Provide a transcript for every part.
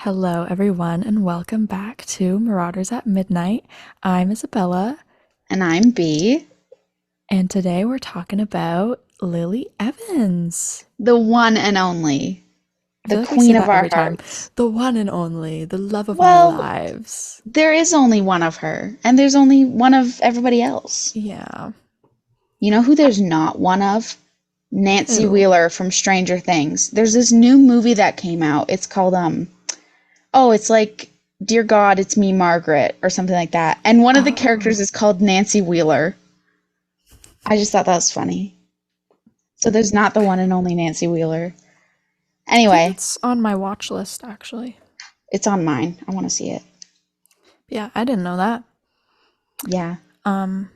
Hello, everyone, and welcome back to Marauders at Midnight. I'm Isabella, And I'm B, and today we're talking about Lily Evans. the one and only, I the feel like I say queen of that our every time. hearts. The one and only, the love of our Well, lives. there is only one of her, and there's only one of everybody else. Yeah. You know who there's not one of? Nancy Who? Wheeler from Stranger Things. There's this new movie that came out. It's called it's like Dear God, It's Me, Margaret, or something like that. And one of the Oh, characters is called Nancy Wheeler. I just thought that was funny. So there's not the one and only Nancy Wheeler. I think Anyway, that's on my watch list, actually. it's on mine. I want to see it. Yeah, I didn't know that. Yeah. Um,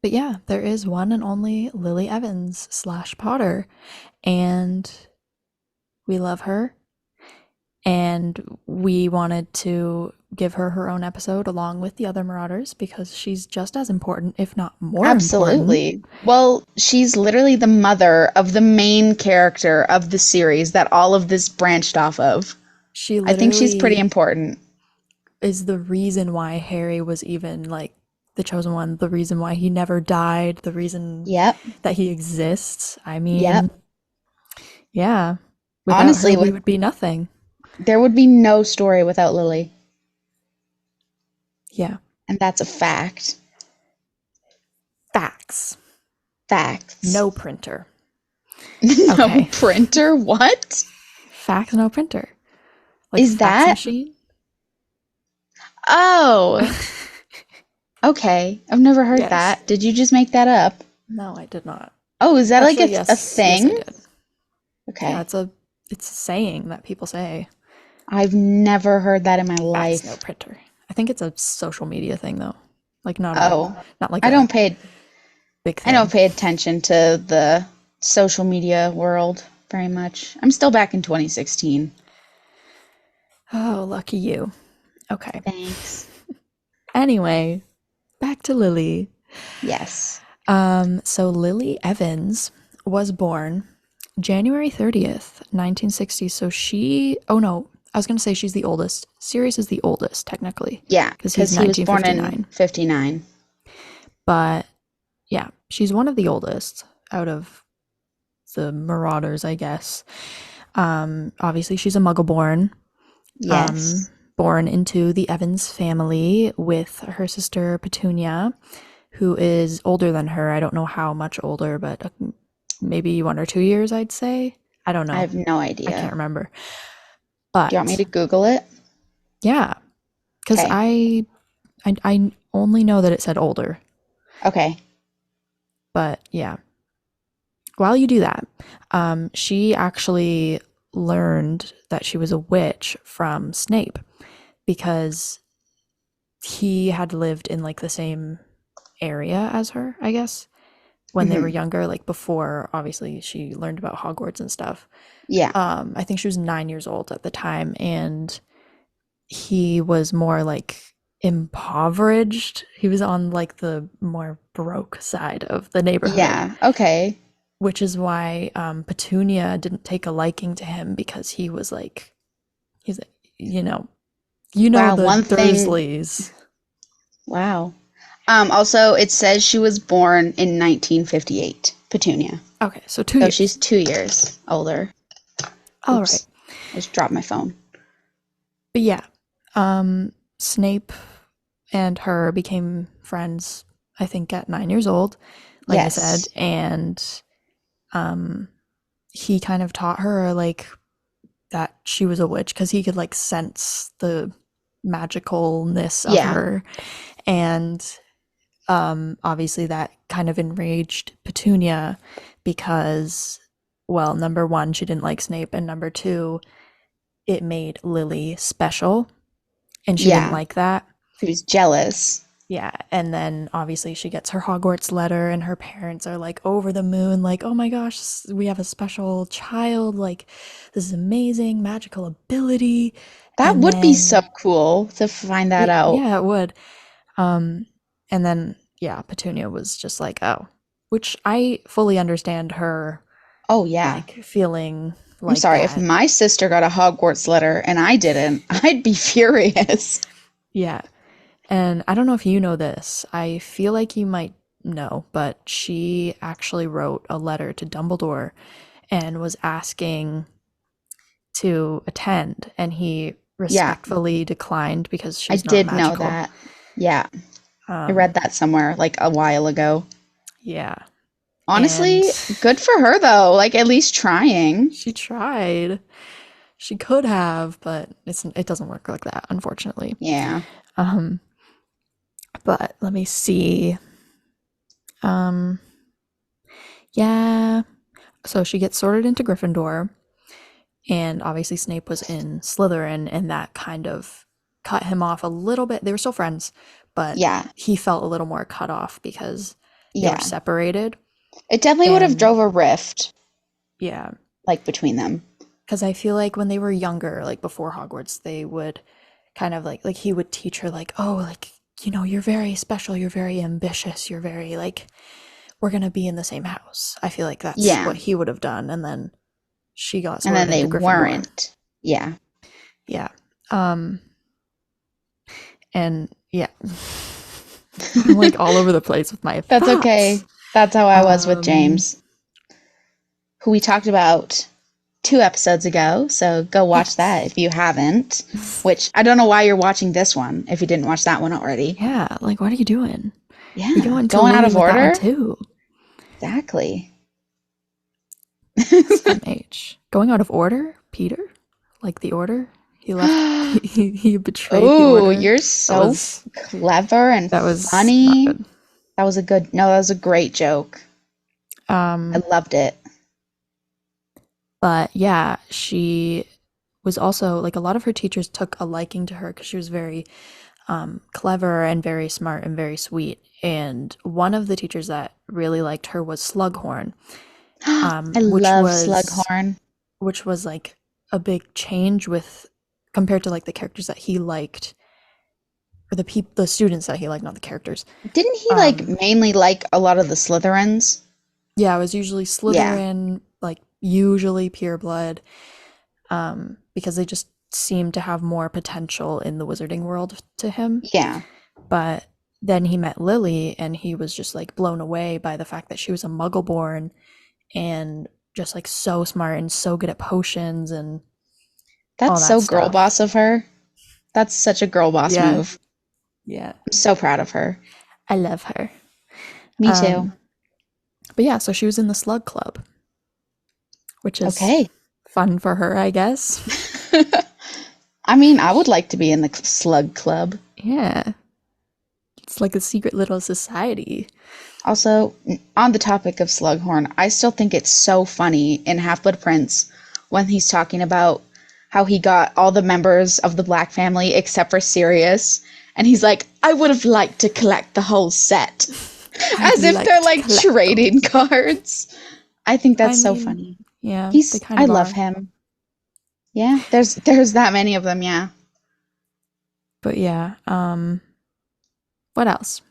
but yeah, there is one and only Lily Evans slash Potter, and we love her. And we wanted to give her her own episode along with the other Marauders because she's just as important, if not more important. Absolutely. Well, she's literally the mother of the main character of the series that all of this branched off of. She I think she's pretty literally important. is the reason why Harry was even like the chosen one, the reason why he never died, the reason Yep. that he exists. I Yep. mean, yeah, without her, Honestly, we would be nothing. there would be no story without Lily, Yeah, and that's a fact. facts. Facts. No printer. No Okay, printer? What? facts, no printer. Like Is fax that? machine. Oh, okay. I've never heard Yes. that. Did you just make that up? No, I did not. Oh, is that like Actually, a yes, I thing? did. Yeah, Okay. it's a saying that people say. I've never heard that in my Fax no life. printer. I think it's a social media thing though. Like Oh, not like I a don't pay big I don't thing. pay attention to the social media world very much. I'm still back in 2016. Oh, lucky you. Okay. Thanks. Anyway, back to Lily. Yes. So Lily Evans was born January 30th, 1960. So oh no, I was going to say she's the oldest. Sirius is the oldest technically Yeah, because he's because he was born in 1959. 59. But yeah, she's one of the oldest out of the Marauders, I guess. Obviously, she's a Muggle born, Yes. born into the Evans family with her sister Petunia, who is older than her. I don't know how much older, but maybe 1 or 2 years, I'd say. I don't I know. have no I can't idea. remember. Do you want me to But Google it? yeah, because Okay. I only know that it said older. Okay. But yeah, while you do that, she actually learned that she was a witch from Snape because he had lived in like the same area as her, I guess, when they were Hmm. younger, like before obviously she learned about Hogwarts and stuff. Yeah. I think she was 9 years old at the time, and he was more like impoverished. He was on like the more broke side of the neighborhood, Yeah. Okay. which is why Petunia didn't take a liking to him because he's you know Wow, the one thing. Dursleys. Wow. Also, it says she was born in 1958, Petunia. Okay, so two So she's years. 2 years older. All right, Oops. I just dropped my phone. but yeah, Snape and her became friends. I think at 9 years old, like I said, Yes. and um, he kind of taught her like that she was a witch because he could like sense the magicalness of Yeah. her, and obviously that kind of enraged Petunia because, well, number one, she didn't like Snape, and number two, it made Lily special, and she didn't Yeah. like that. She was jealous. Yeah, and then obviously she gets her Hogwarts letter, and her parents are like over the moon, like, oh my gosh, we have a special child, like, this is amazing, magical ability. That And would be so then, cool to find that out. yeah, it would. Um, and then, yeah, Petunia was just like, oh, which I fully understand her, Oh, yeah. like, feeling. I'm like sorry, if that. my sister got a Hogwarts letter and I didn't, I'd be furious. Yeah. And I don't know if you know this. I feel like you might know, but she actually wrote a letter to Dumbledore and was asking to attend, and he Yeah, respectfully declined because I she's not did know magical. that. Yeah, I Um, read that somewhere like a while ago. yeah. And Honestly, good for her though. Like at least trying. she tried. She could have, but it doesn't work like that, unfortunately. Yeah. Um, but let me see. Um, yeah. So she gets sorted into Gryffindor, and obviously Snape was in Slytherin, and that kind of cut him off a little bit. They were still friends, but Yeah. he felt a little more cut off because they were Yeah. separated. It definitely would have And drove a rift yeah, like between them. because I feel like when they were younger, like before Hogwarts, they would kind of like he would teach her like, oh, like you're very special, you're very ambitious, you're very like we're gonna be in the same house. I feel like that's Yeah. what he would have done, and then she got And then sorted they into Gryffindor. weren't. Yeah. Yeah. Um, and yeah, I'm like all over the place with my That's thoughts. okay. That's how I was with Um, James, who we talked about 2 episodes ago. So go watch that yes. if you haven't, which I don't know why you're watching this one if you didn't watch that one already. Yeah, like what are you doing? You're Yeah. going to Going out Lily of with that one order? too. Exactly. SMH. Going out of order? Peter? Like the order? He left he betrayed the Oh, order. you're That so was clever and that was not funny. good. That was a good, no, that was a great joke. I Um loved it. but yeah, she was also like a lot of her teachers took a liking to her because she was very clever and very smart and very sweet. And one of the teachers that really liked her was Slughorn, I which love was Slughorn. like a big change with compared to like the characters that he liked or the students that he liked, not the characters. Didn't he like Um, mainly like a lot of the Slytherins? yeah, it was usually Yeah. Slytherin, like usually pureblood, because they just seemed to have more potential in the wizarding world to him. Yeah. But then he met Lily, and he was just like blown away by the fact that she was a Muggle born and just like so smart and so good at potions and all That's that so girl stuff. boss of her. That's such a girl boss Yeah, move. yeah, I'm so proud of her. I love her. Me too. Um, but yeah, so she was in the Slug Club, which is Okay. fun for her, I guess. I mean, I would like to be in the slug club. Yeah, it's like a secret little society. Also, on the topic of Slughorn, I still think it's so funny in Half-Blood Prince when he's talking about how he got all the members of the Black family except for Sirius, and he's like, "I would have liked to collect the whole set," I'd as if like they're to like collect them. trading cards. I think I that's so mean, funny. yeah, they He's, kind I of love are. him. Yeah, there's that many of them. Yeah, But yeah, what else?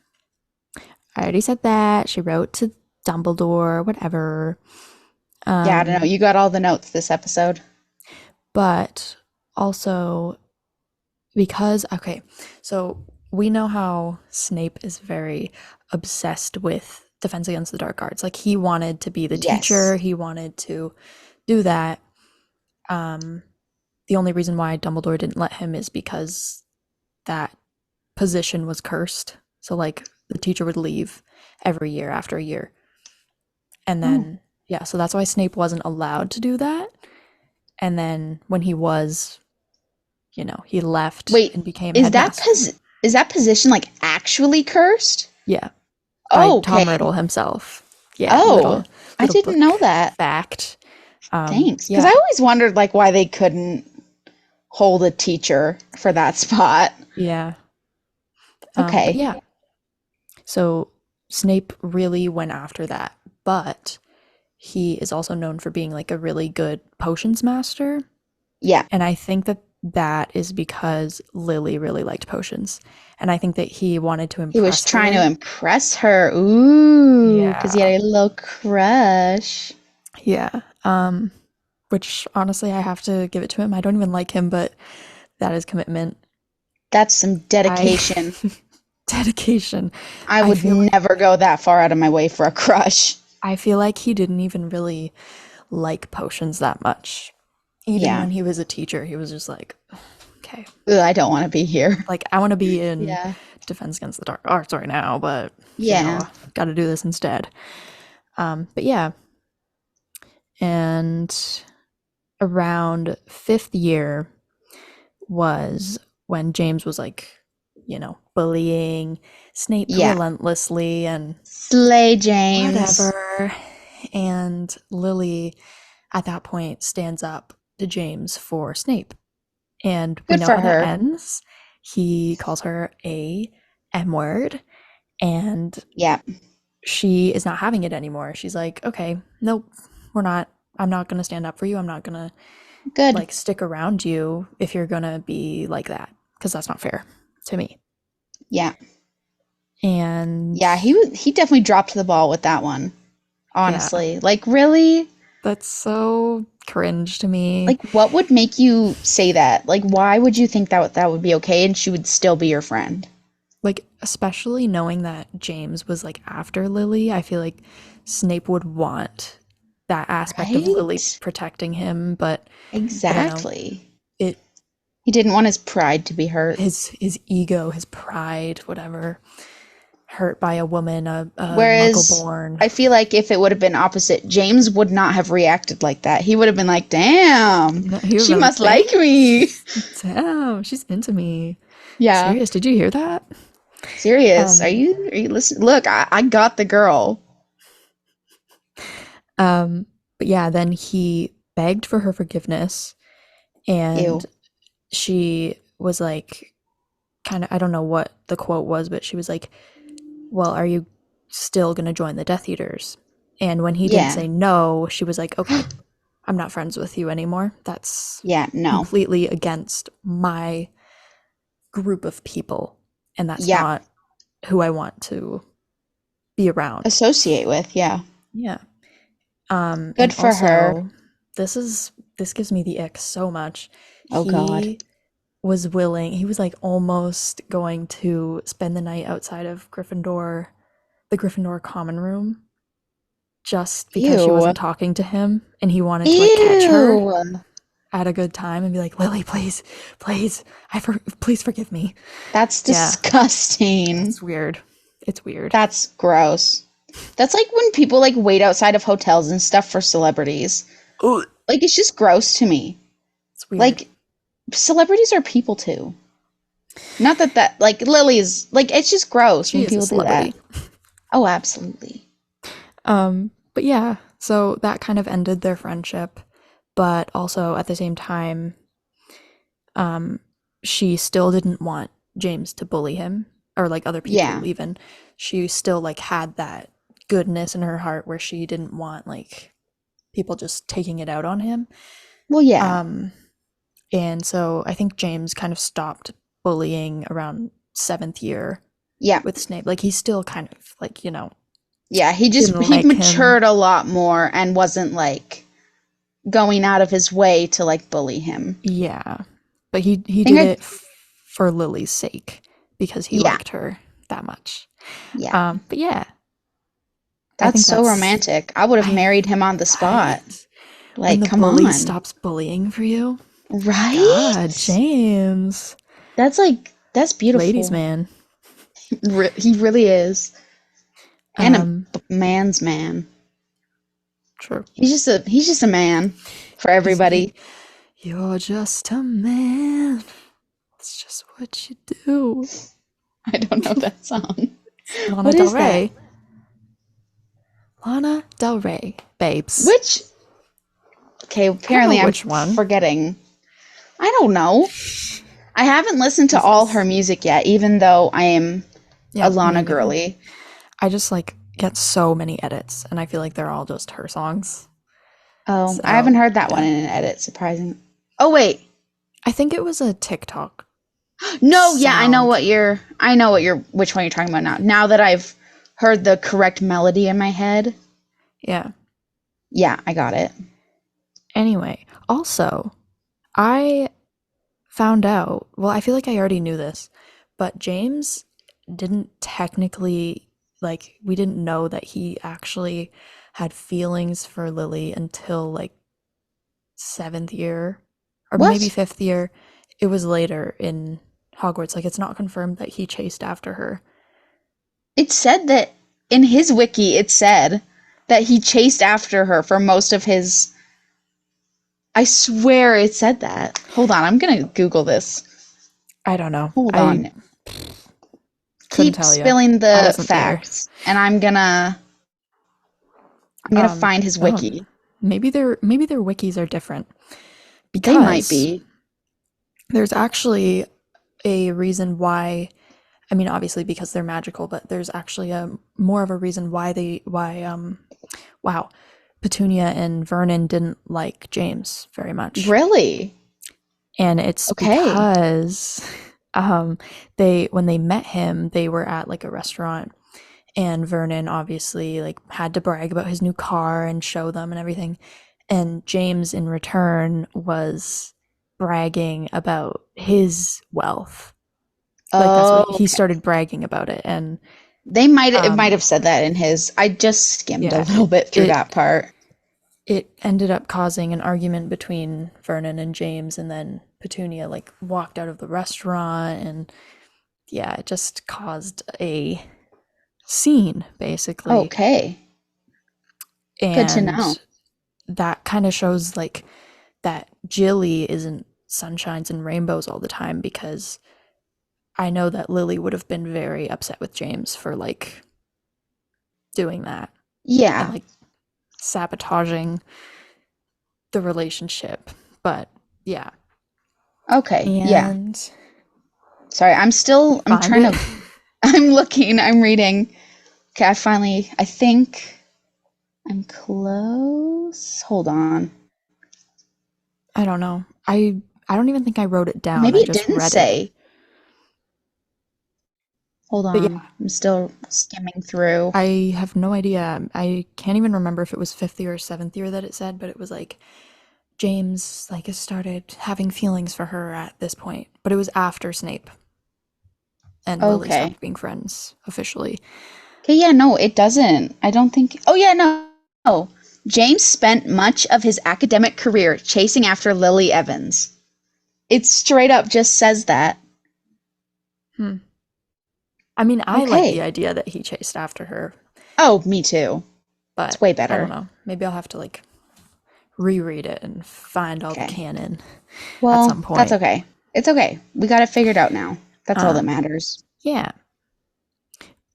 I already said that. She wrote to Dumbledore, whatever. yeah. I don't know. Um, You got all the notes this episode. but also because, okay, so we know how Snape is very obsessed with Defense Against the Dark Arts. Like he wanted to be the Yes. teacher, he wanted to do that. Um, the only reason why Dumbledore didn't let him is because that position was cursed. So like the teacher would leave every year after a year. And Oh, then yeah, so that's why Snape wasn't allowed to do that. And then when he was, he left wait. and became headmaster. Is that position like actually cursed? Yeah, by Oh, Tom okay. Riddle himself. Yeah, Oh, little I little didn't book know that. fact. Thanks. Because I Yeah, always wondered like why they couldn't hold a teacher for that spot. yeah. But Okay. yeah, so Snape really went after that, but he is also known for being like a really good potions master. Yeah. And I think that that is because Lily really liked potions. And I think that he wanted to He was impress trying to her. impress her. Ooh, because he Yeah. had a little crush. Yeah. which honestly, I have to give it to him. I don't even like him, but that is commitment. That's some I dedication. dedication. I I would feel like never go that far out of my way for a crush. I feel like he didn't even really like potions that much. Even Yeah. when he was a teacher, he was just like, okay, Ugh, I don't want to be here. like I want to be in Yeah. Defense Against the Dark Arts right now, but Yeah. got to do this instead. But yeah, and around fifth year was when James was like, bullying Snape Yeah. relentlessly and Slay James. whatever. And Lily at that point stands up to James for Snape. And we Good know for how that her. ends. He calls her a M word, and Yeah. she is not having it anymore. She's like, okay, nope, we're not. I'm not going to stand up for you. I'm not going to Good. like stick around you if you're going to be like that because that's not fair to me. Yeah. And Yeah, he definitely dropped the ball with that one. yeah, Honestly. Like really? that's so cringe to me. Like what would make you say that? Like why would you think that would be okay and she would still be your friend? Like, especially knowing that James was like after Lily, I feel like Snape would want that aspect of Lily Right? protecting him, but I don't know. Exactly. It He didn't want his pride to be hurt. his ego, his pride, whatever, hurt by a woman, a muggle Whereas born. I feel like if it would have been opposite, James would not have reacted like that. He would have been like, damn, He would have she been like, must like me. thanks. Damn, she's into me. Yeah. Serious, did you hear that? Serious. Um, Are you listening? Look, I got the girl. um, but yeah, then he begged for her forgiveness and Ew. she was like, kind of, I don't know what the quote was, but she was like, well, are you still going to join the Death Eaters? And when he didn't Yeah. say no, she was like, okay, I'm not friends with you anymore. That's Yeah, no. completely against my group of people. And that's Yeah. not who I want to be around. Associate with, yeah. Yeah. Good And for her. also, this gives me the ick so much. Oh God. He was like almost going to spend the night outside of the Gryffindor common room, just because she Ew. wasn't talking to him and he wanted to like catch her Ew. at a good time and be like, Lily, please, please, please forgive me. That's Yeah, disgusting. it's weird. It's weird. That's gross. That's like when people like wait outside of hotels and stuff for celebrities. Ugh, Like it's just gross to me. it's weird. Like celebrities are people too. Not that like Lily's like it's just gross She when is a people do that. celebrity. Oh, absolutely. But yeah, so that kind of ended their friendship, but also at the same time, um, she still didn't want James to bully him or like other Yeah. people even. She still like had that goodness in her heart where she didn't want like people just taking it out on him. Well, yeah. Um, and so I think James kind of stopped bullying around seventh year Yeah. with Snape. Like he still kind of like, Yeah, didn't he like him. matured a lot more and wasn't like going out of his way to like bully him. Yeah. But he I think did I it for Lily's sake because he yeah, liked her that much. yeah. But yeah, I That's think so that's romantic. I would have I married him on the spot. right. When Like, the come bully on. stops bullying for you. My God, Right? James. That's Ladies beautiful. man. He really is. And a Um, man's man. true. He's just a man for He, everybody. you're just a man. It's just what you do. I don't know that song. Lana What Del is that? Rey. Lana Del Rey, babes. Which okay, I don't know apparently I'm which one. forgetting. I don't know. I haven't listened to This all her is music yet, even though I am a yeah, Lana me neither. girly. I just like get so many edits, and I feel like they're all just her songs. Oh, I haven't So heard that one yeah, in an edit, surprising. Oh wait. I think it was a TikTok No, yeah, sound. I know what you're which one you're talking about now. Now that I've heard the correct melody in my head. Yeah, Yeah, I got it. Anyway, also, I found out, well, I feel like I already knew this, but James didn't technically, like, we didn't know that he actually had feelings for Lily until like seventh year or maybe What? fifth year. It was later in Hogwarts. Like, it's not confirmed that he chased after her. It said that in his wiki, it said that he chased after her for most of his. I swear it said that. Hold on, I'm gonna Google this. I don't know. Hold I on. couldn't Keep tell you. spilling I the wasn't there. facts, and I'm gonna find his Oh, wiki. maybe their wikis are different They might because be. there's actually a reason why. I mean, obviously because they're magical, but there's actually a more of a reason why wow, Petunia and Vernon didn't like James very much. Really? And it's Okay. because they when they met him, they were at like a restaurant and Vernon obviously like had to brag about his new car and show them and everything. And James in return was bragging about his wealth. Like that's what Oh, he okay. started bragging about it. And It might um have said that in his. I just skimmed a yeah, little bit through that part. it ended up causing an argument between Vernon and James, and then Petunia like walked out of the restaurant, and yeah, it just caused a scene basically. Okay. Good to know. And that kind of shows like that Jilly isn't sunshines and rainbows all the time, because I know that Lily would have been very upset with James for like doing that and Yeah. like sabotaging the relationship. But yeah. Okay. Yeah. And Sorry, you I'm find trying it? to, I'm looking, I'm reading. Okay, I think I'm close. Hold on. I don't know. I don't even think I wrote it down. Maybe I it just didn't read it. say. Hold But on. yeah, I'm still skimming through. I have no idea. I can't even remember if it was fifth year or seventh year that it said, but it was like James like has started having feelings for her at this point. But it was after Snape and Lily Okay. stopped being friends officially. Okay, yeah, no, it doesn't. I don't think. Oh, yeah, no. No. James spent much of his academic career chasing after Lily Evans. It straight up just says that. Hmm. I mean, I like the Okay. idea that he chased after her, Oh, me too. It's but way I don't better. know. Maybe I'll have to like reread it and find all the Okay. canon at Well, some that's point. okay. It's okay. We got it figured out now. That's all that Um, matters. yeah,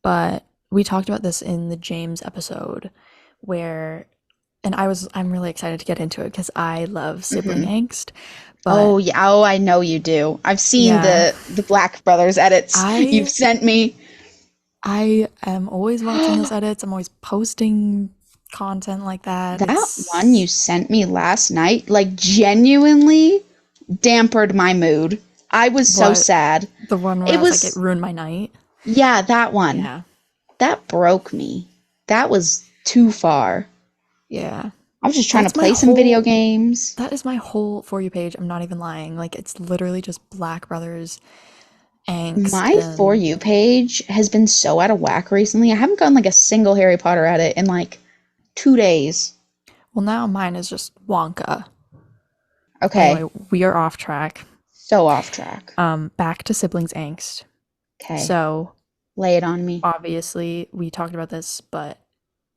but we talked about this in the James episode where and I'm really excited to get into it because I love sibling Hmm. angst. Oh, But yeah. Oh, I know you do. I've seen yeah, the Black Brothers edits you've I sent me. I am always watching those edits. I'm always posting content like that. That one you It's sent me last night, like, genuinely dampened my mood. I was so what sad. the one where It I was like, it was, ruined my night. yeah, that one. Yeah, That broke me. That was too far. yeah. I was just trying to That's my play some video whole. games. That is my whole For You page. I'm not even lying. Like it's literally just Black Brothers angst My For and You page has been so out of whack recently. I haven't gotten like a single Harry Potter edit in like 2 days. well, now mine is just Wonka. Okay, Anyway, we are off track. so off track. Back to siblings angst. Okay, So lay it on me. obviously we talked about this, but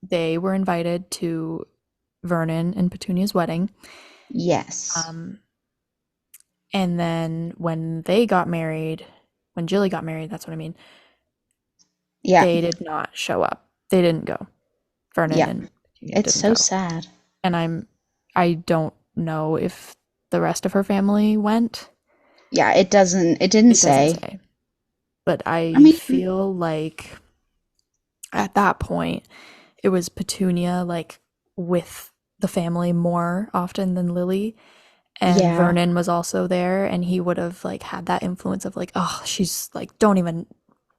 they were invited to Vernon and Petunia's wedding. Yes. Um, and then when they got married, when Jilly got married, that's what I mean, Yeah, they did not show up. They didn't go. Vernon yeah. and Petunia It's didn't so go. sad. And I don't know if the rest of her family went. Yeah, it didn't It doesn't say. say. But I I mean, feel like at that point it was Petunia like with the family more often than Lily, and yeah, Vernon was also there, and he would have like had that influence of like, oh, she's like, don't even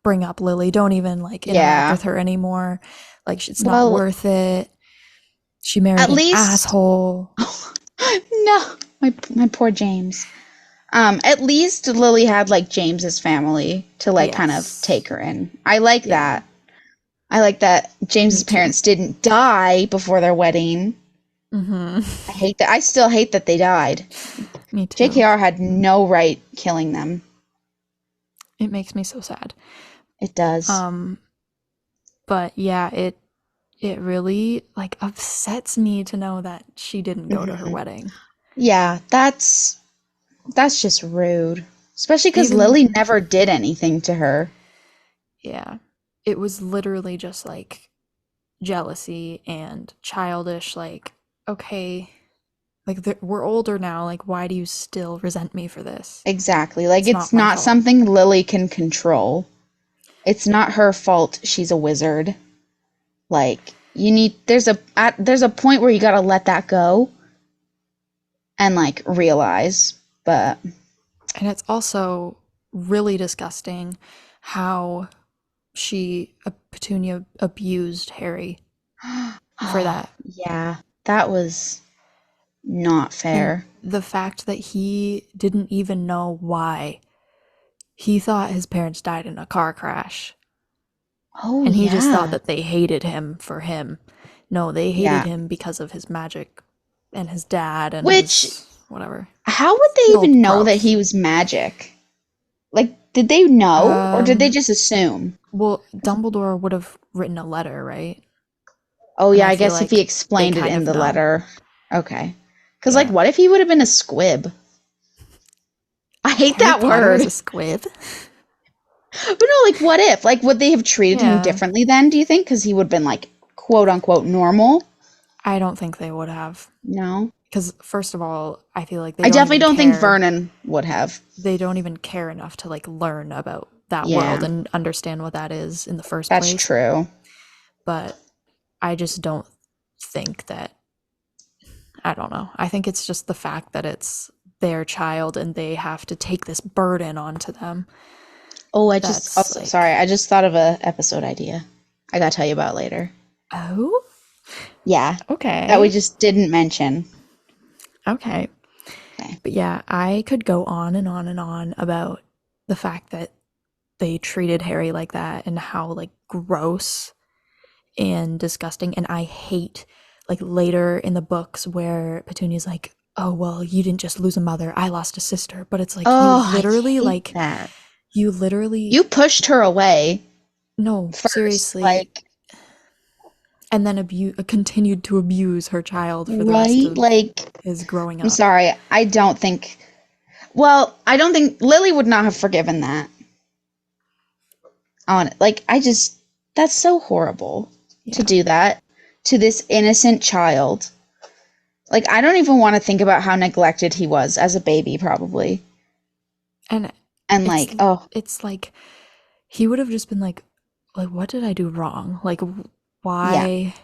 bring up Lily, don't even like interact yeah. with her anymore, like it's not Well, worth it, she married at an least asshole. No, my poor James. At least Lily had like James's family to like kind of Yes. take her in. I like Yeah, that. I like that me James's too. parents didn't die before their wedding. Hmm. I hate that. I still hate that they died. Me too. JKR had no right killing them. It makes me so sad. It does. Um, but yeah, it really like upsets me to know that she didn't go to her Hmm. wedding. Yeah, that's just rude. Especially because Even Lily never did anything to her. yeah, it was literally just like jealousy and childish like okay, like we're older now, like why do you still resent me for this? Exactly. Like It's it's not my not fault. something Lily can control. It's not her fault she's a wizard. Like you need there's a point where you got to let that go and like realize. But And it's also really disgusting how Petunia abused Harry for oh, that. yeah, that was not And fair. the fact that he didn't even know why. He thought his parents died in a car crash, Oh and he just thought yeah. that they hated him for him. No, they hated Yeah. him because of his magic and his dad and Which his whatever. how would they Still even know that gross. he was magic? Like did they know or did they Um, just assume? well, Dumbledore would have written a letter, right? Oh And yeah, I I feel guess if he like they explained it kind in of the know. letter. Okay. Cuz like Yeah. what if he would have been a squib? I hate Harry that Potter is word. a squib? But no, like what if? Like would they have treated him Yeah. differently then, do you think? Cuz he would have been like quote unquote normal? I don't think they would have. No. Because, first of all, I feel like they I don't definitely even don't think care. Vernon would have. They don't even care enough to like learn about that world Yeah, and understand what that is in the first that's place. true. But I just don't think that, I don't know. I think it's just the fact that it's their child and they have to take this burden onto them. Oh, I just That's also sorry, like, I just thought of a episode idea. I gotta tell you about later. oh, Yeah, that we okay. just didn't mention. Okay. Okay. But yeah, I could go on and on and on about the fact that they treated Harry like that and how like gross and disgusting. And I hate like later in the books where Petunia's like, "Oh well, you didn't just lose a mother; I lost a sister." But it's like Oh, I hate that. you literally You pushed her away no first, seriously, like, and then continued to abuse her child for the rest right? of Like, his growing I'm up. sorry. I don't think, well, I don't think Lily would not have forgiven that on it. Like, I just, that's so horrible to Yeah, do that to this innocent child. Like, I don't even want to think about how neglected he was as a baby, probably. and And it's like, oh, it's like he would have just been like what did I do wrong? Like yeah, why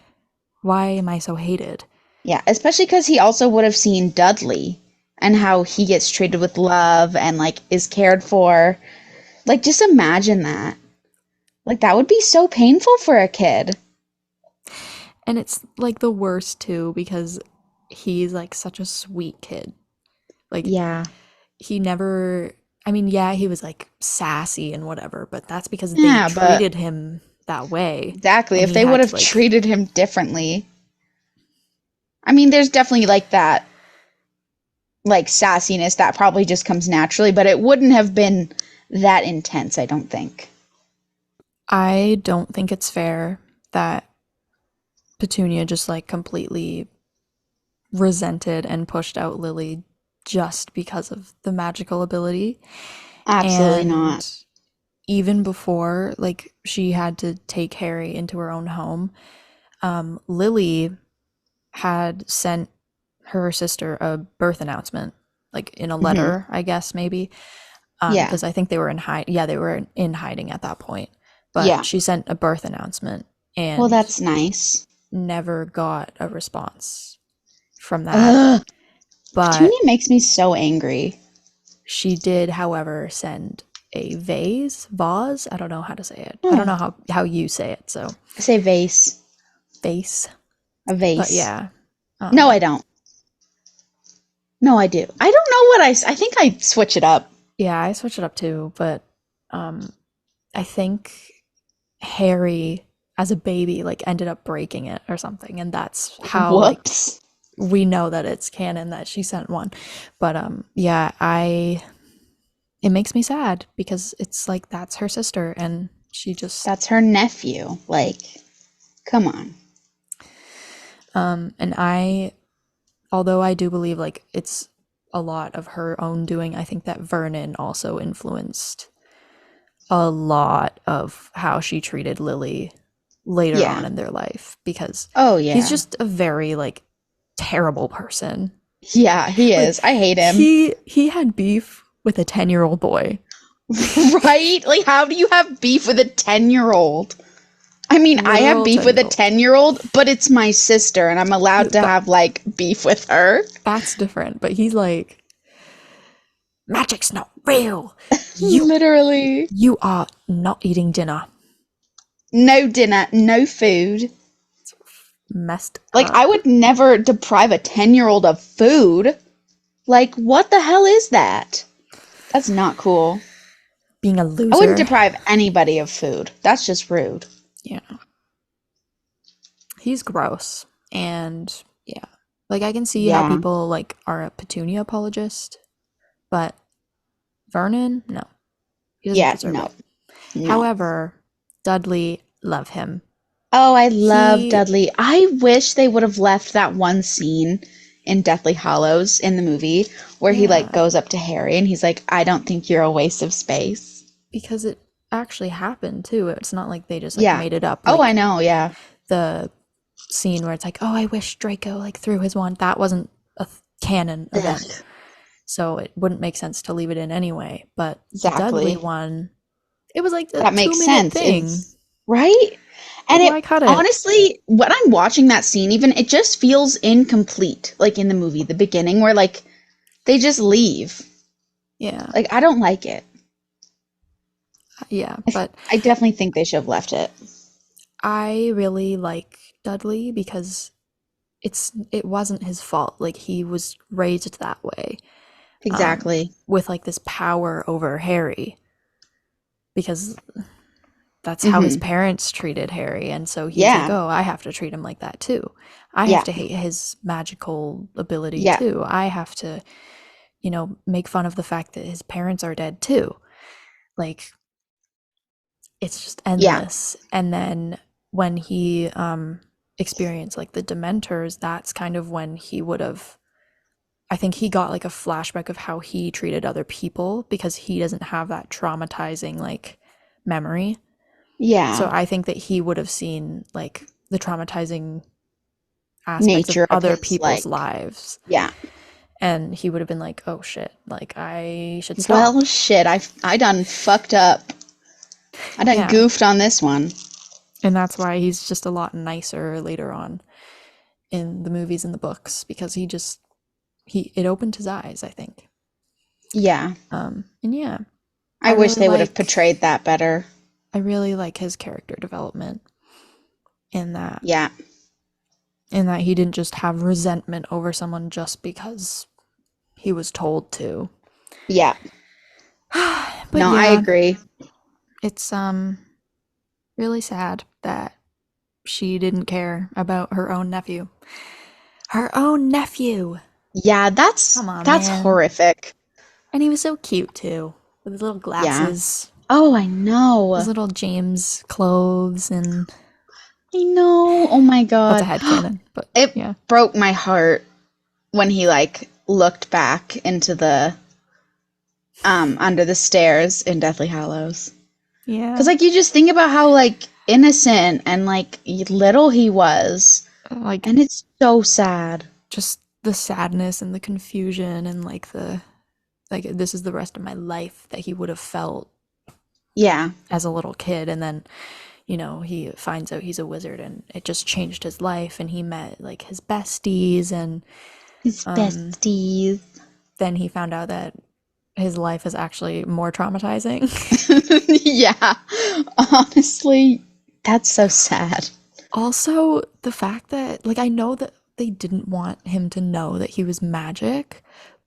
why am I so hated? yeah. Especially because he also would have seen Dudley and how he gets treated with love and like is cared for. Like, just imagine that. Like, that would be so painful for a kid. And it's like the worst too because he's like such a sweet kid. Like Yeah. he never I mean, yeah, he was like sassy and whatever, but that's because they Yeah, but treated him that way exactly. and If he they would had to have treated him differently, I mean, there's definitely like that, like sassiness that probably just comes naturally, but it wouldn't have been that intense, I don't think. I don't think it's fair that Petunia just like completely resented and pushed out Lily just because of the magical ability. Absolutely not. And even before, like, she had to take Harry into her own home, Lily had sent her sister a birth announcement, like in a Hmm. letter, I guess, maybe. Yeah. Because I think they were in yeah, they were in hiding at that point. But Yeah. she sent a birth announcement Well, and that's nice. never got a response from that. Ugh. But Petunia makes me so angry. she did, however, send a vase. I don't know how to say it. I don't Oh, know how you say it. So I say vase. vase. A But vase. yeah, No, I um, don't. No, I do. I don't know what I think I switch it up. Yeah, I switch it up too, but I think Harry as a baby like ended up breaking it or something, and that's how like Whoops. we know that it's canon that she sent one. But yeah, I it makes me sad because it's like that's her sister and she just That's her nephew. Like, come on. and I although I do believe like it's a lot of her own doing, I think that Vernon also influenced a lot of how she treated Lily later on Yeah. in their life because Oh, he's yeah. just a very like terrible person. Yeah, he Like is. I hate him. he had beef with a 10-year-old boy. Right? Like, how do you have beef with a 10-year-old? I mean, I have Literal beef with a 10-year-old. 10-year-old, but it's my sister, and I'm allowed to But have, like, beef with her. that's different. But he's like, magic's not real. You Literally. you are not eating dinner. No dinner, no food. Messed Like, I up. would never deprive a 10-year-old of food. Like, what the hell is that? That's not cool. Being a I wouldn't loser. deprive anybody of food. That's just rude. Yeah. He's gross. And yeah. Like I can see how Yeah. people like are a Petunia apologist, but Vernon, no. He doesn't Yeah, deserve no. it. No. However, Dudley, love him. Oh, I love He Dudley. I wish they would have left that one scene in Deathly Hollows in the movie where he like yeah, goes up to Harry and he's like, "I don't think you're a waste of space." because it actually happened too. It's not like they just like Yeah. made it up. Oh, I Like know. Yeah. the scene where it's like, "Oh, I wish Draco like threw his wand." That wasn't a canon event. Ugh. So it wouldn't make sense to leave it in anyway. But the Dudley Exactly. one, it was like a That two makes minute sense. thing. It's right. And Like, it why cut it? honestly, when I'm watching that scene, even it just feels incomplete, like in the movie, the beginning, where like they just leave. Yeah. Like, I don't like it. Yeah. But I definitely think they should have left it. I really like Dudley because it wasn't his fault. Like he was raised that way, Exactly. with like this power over Harry because that's how his Hmm. parents treated Harry, and so he was like, Yeah. "Oh, I have to treat him like that too. I have Yeah. to hate his magical ability Yeah. too. I have to, make fun of the fact that his parents are dead too." Like it's just Yeah. endless. And then when he experienced like the Dementors, that's kind of when he would have I think he got like a flashback of how he treated other people because he doesn't have that traumatizing like memory. So Yeah. I think that he would have seen like the traumatizing aspects of Nature of other his people's like, lives. yeah. And he would have been like, oh shit, like I should Well, stop. shit. I done fucked up. I done Yeah. goofed on this one. And that's why he's just a lot nicer later on in the movies and the books because he it opened his eyes, I think. Yeah. And yeah, I wish they would have I portrayed that better. really like his character development in that Yeah. he didn't just have resentment over someone just because he was told to. Yeah. But No, I yeah, agree. it's really sad that she didn't care about her own nephew. Her own nephew. Yeah, Come on, that's man. horrific. And he was so cute too, with his little Yeah. glasses, Oh, I his know. little James clothes, and I know. Oh my that's a God. headcanon. But It yeah, broke my heart when he like looked back into the under the stairs in Deathly Hallows. Cuz yeah, like you just think about how like innocent and like little he was, like and it's so sad. just the sadness and the confusion and like the like this is the rest of my life that he would have felt Yeah. as a little kid, and then he finds out he's a wizard and it just changed his life and he met like his besties and His besties. then he found out that his life is actually more traumatizing. Yeah. Honestly, that's so sad. Also, the fact that like I know that they didn't want him to know that he was magic,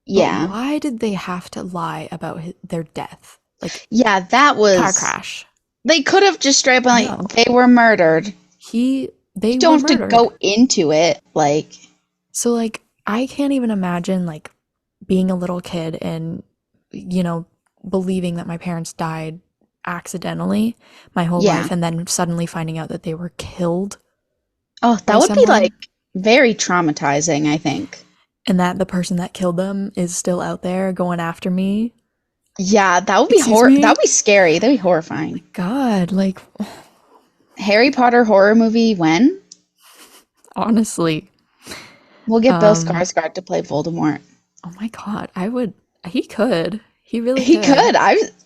But Yeah. why did they have to lie about their death? Like, Yeah, that car was. crash. They could have just straight up been like, No. they were murdered. You They were don't have to murdered. go into it. Like, So, like, I can't even imagine, like, being a little kid and, you know, believing that my parents died accidentally my whole yeah. life and then suddenly finding out that they were killed Oh, that by would be like someone very traumatizing, I think. and that the person that killed them is still out there going after me. Yeah, that would be Excuse that me? would be scary. That'd be horrifying. God, like, Harry Potter horror movie when? honestly. We'll get Bill Um, Skarsgård to play Voldemort. oh my God, I would, he could. He really He could. could.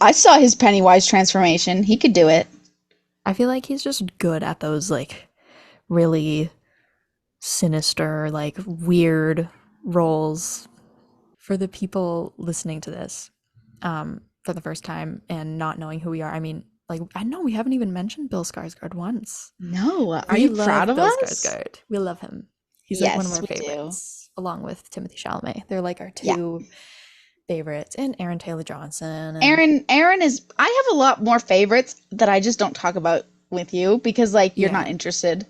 I saw his Pennywise transformation. He could do it. I feel like he's just good at those, like, really sinister, like, weird roles. For the people listening to this for the first time and not knowing who we are, I mean, like, I know we haven't even mentioned Bill Skarsgård once. No, are We you proud love of Bill us? Skarsgård. We love him. He's like one of Yes, our we do. favorites, along with Timothy Chalamet. They're like our Yeah. two favorites, and Aaron Taylor Johnson. And Aaron is I have a lot more favorites that I just don't talk about with you because like you're not yeah, interested.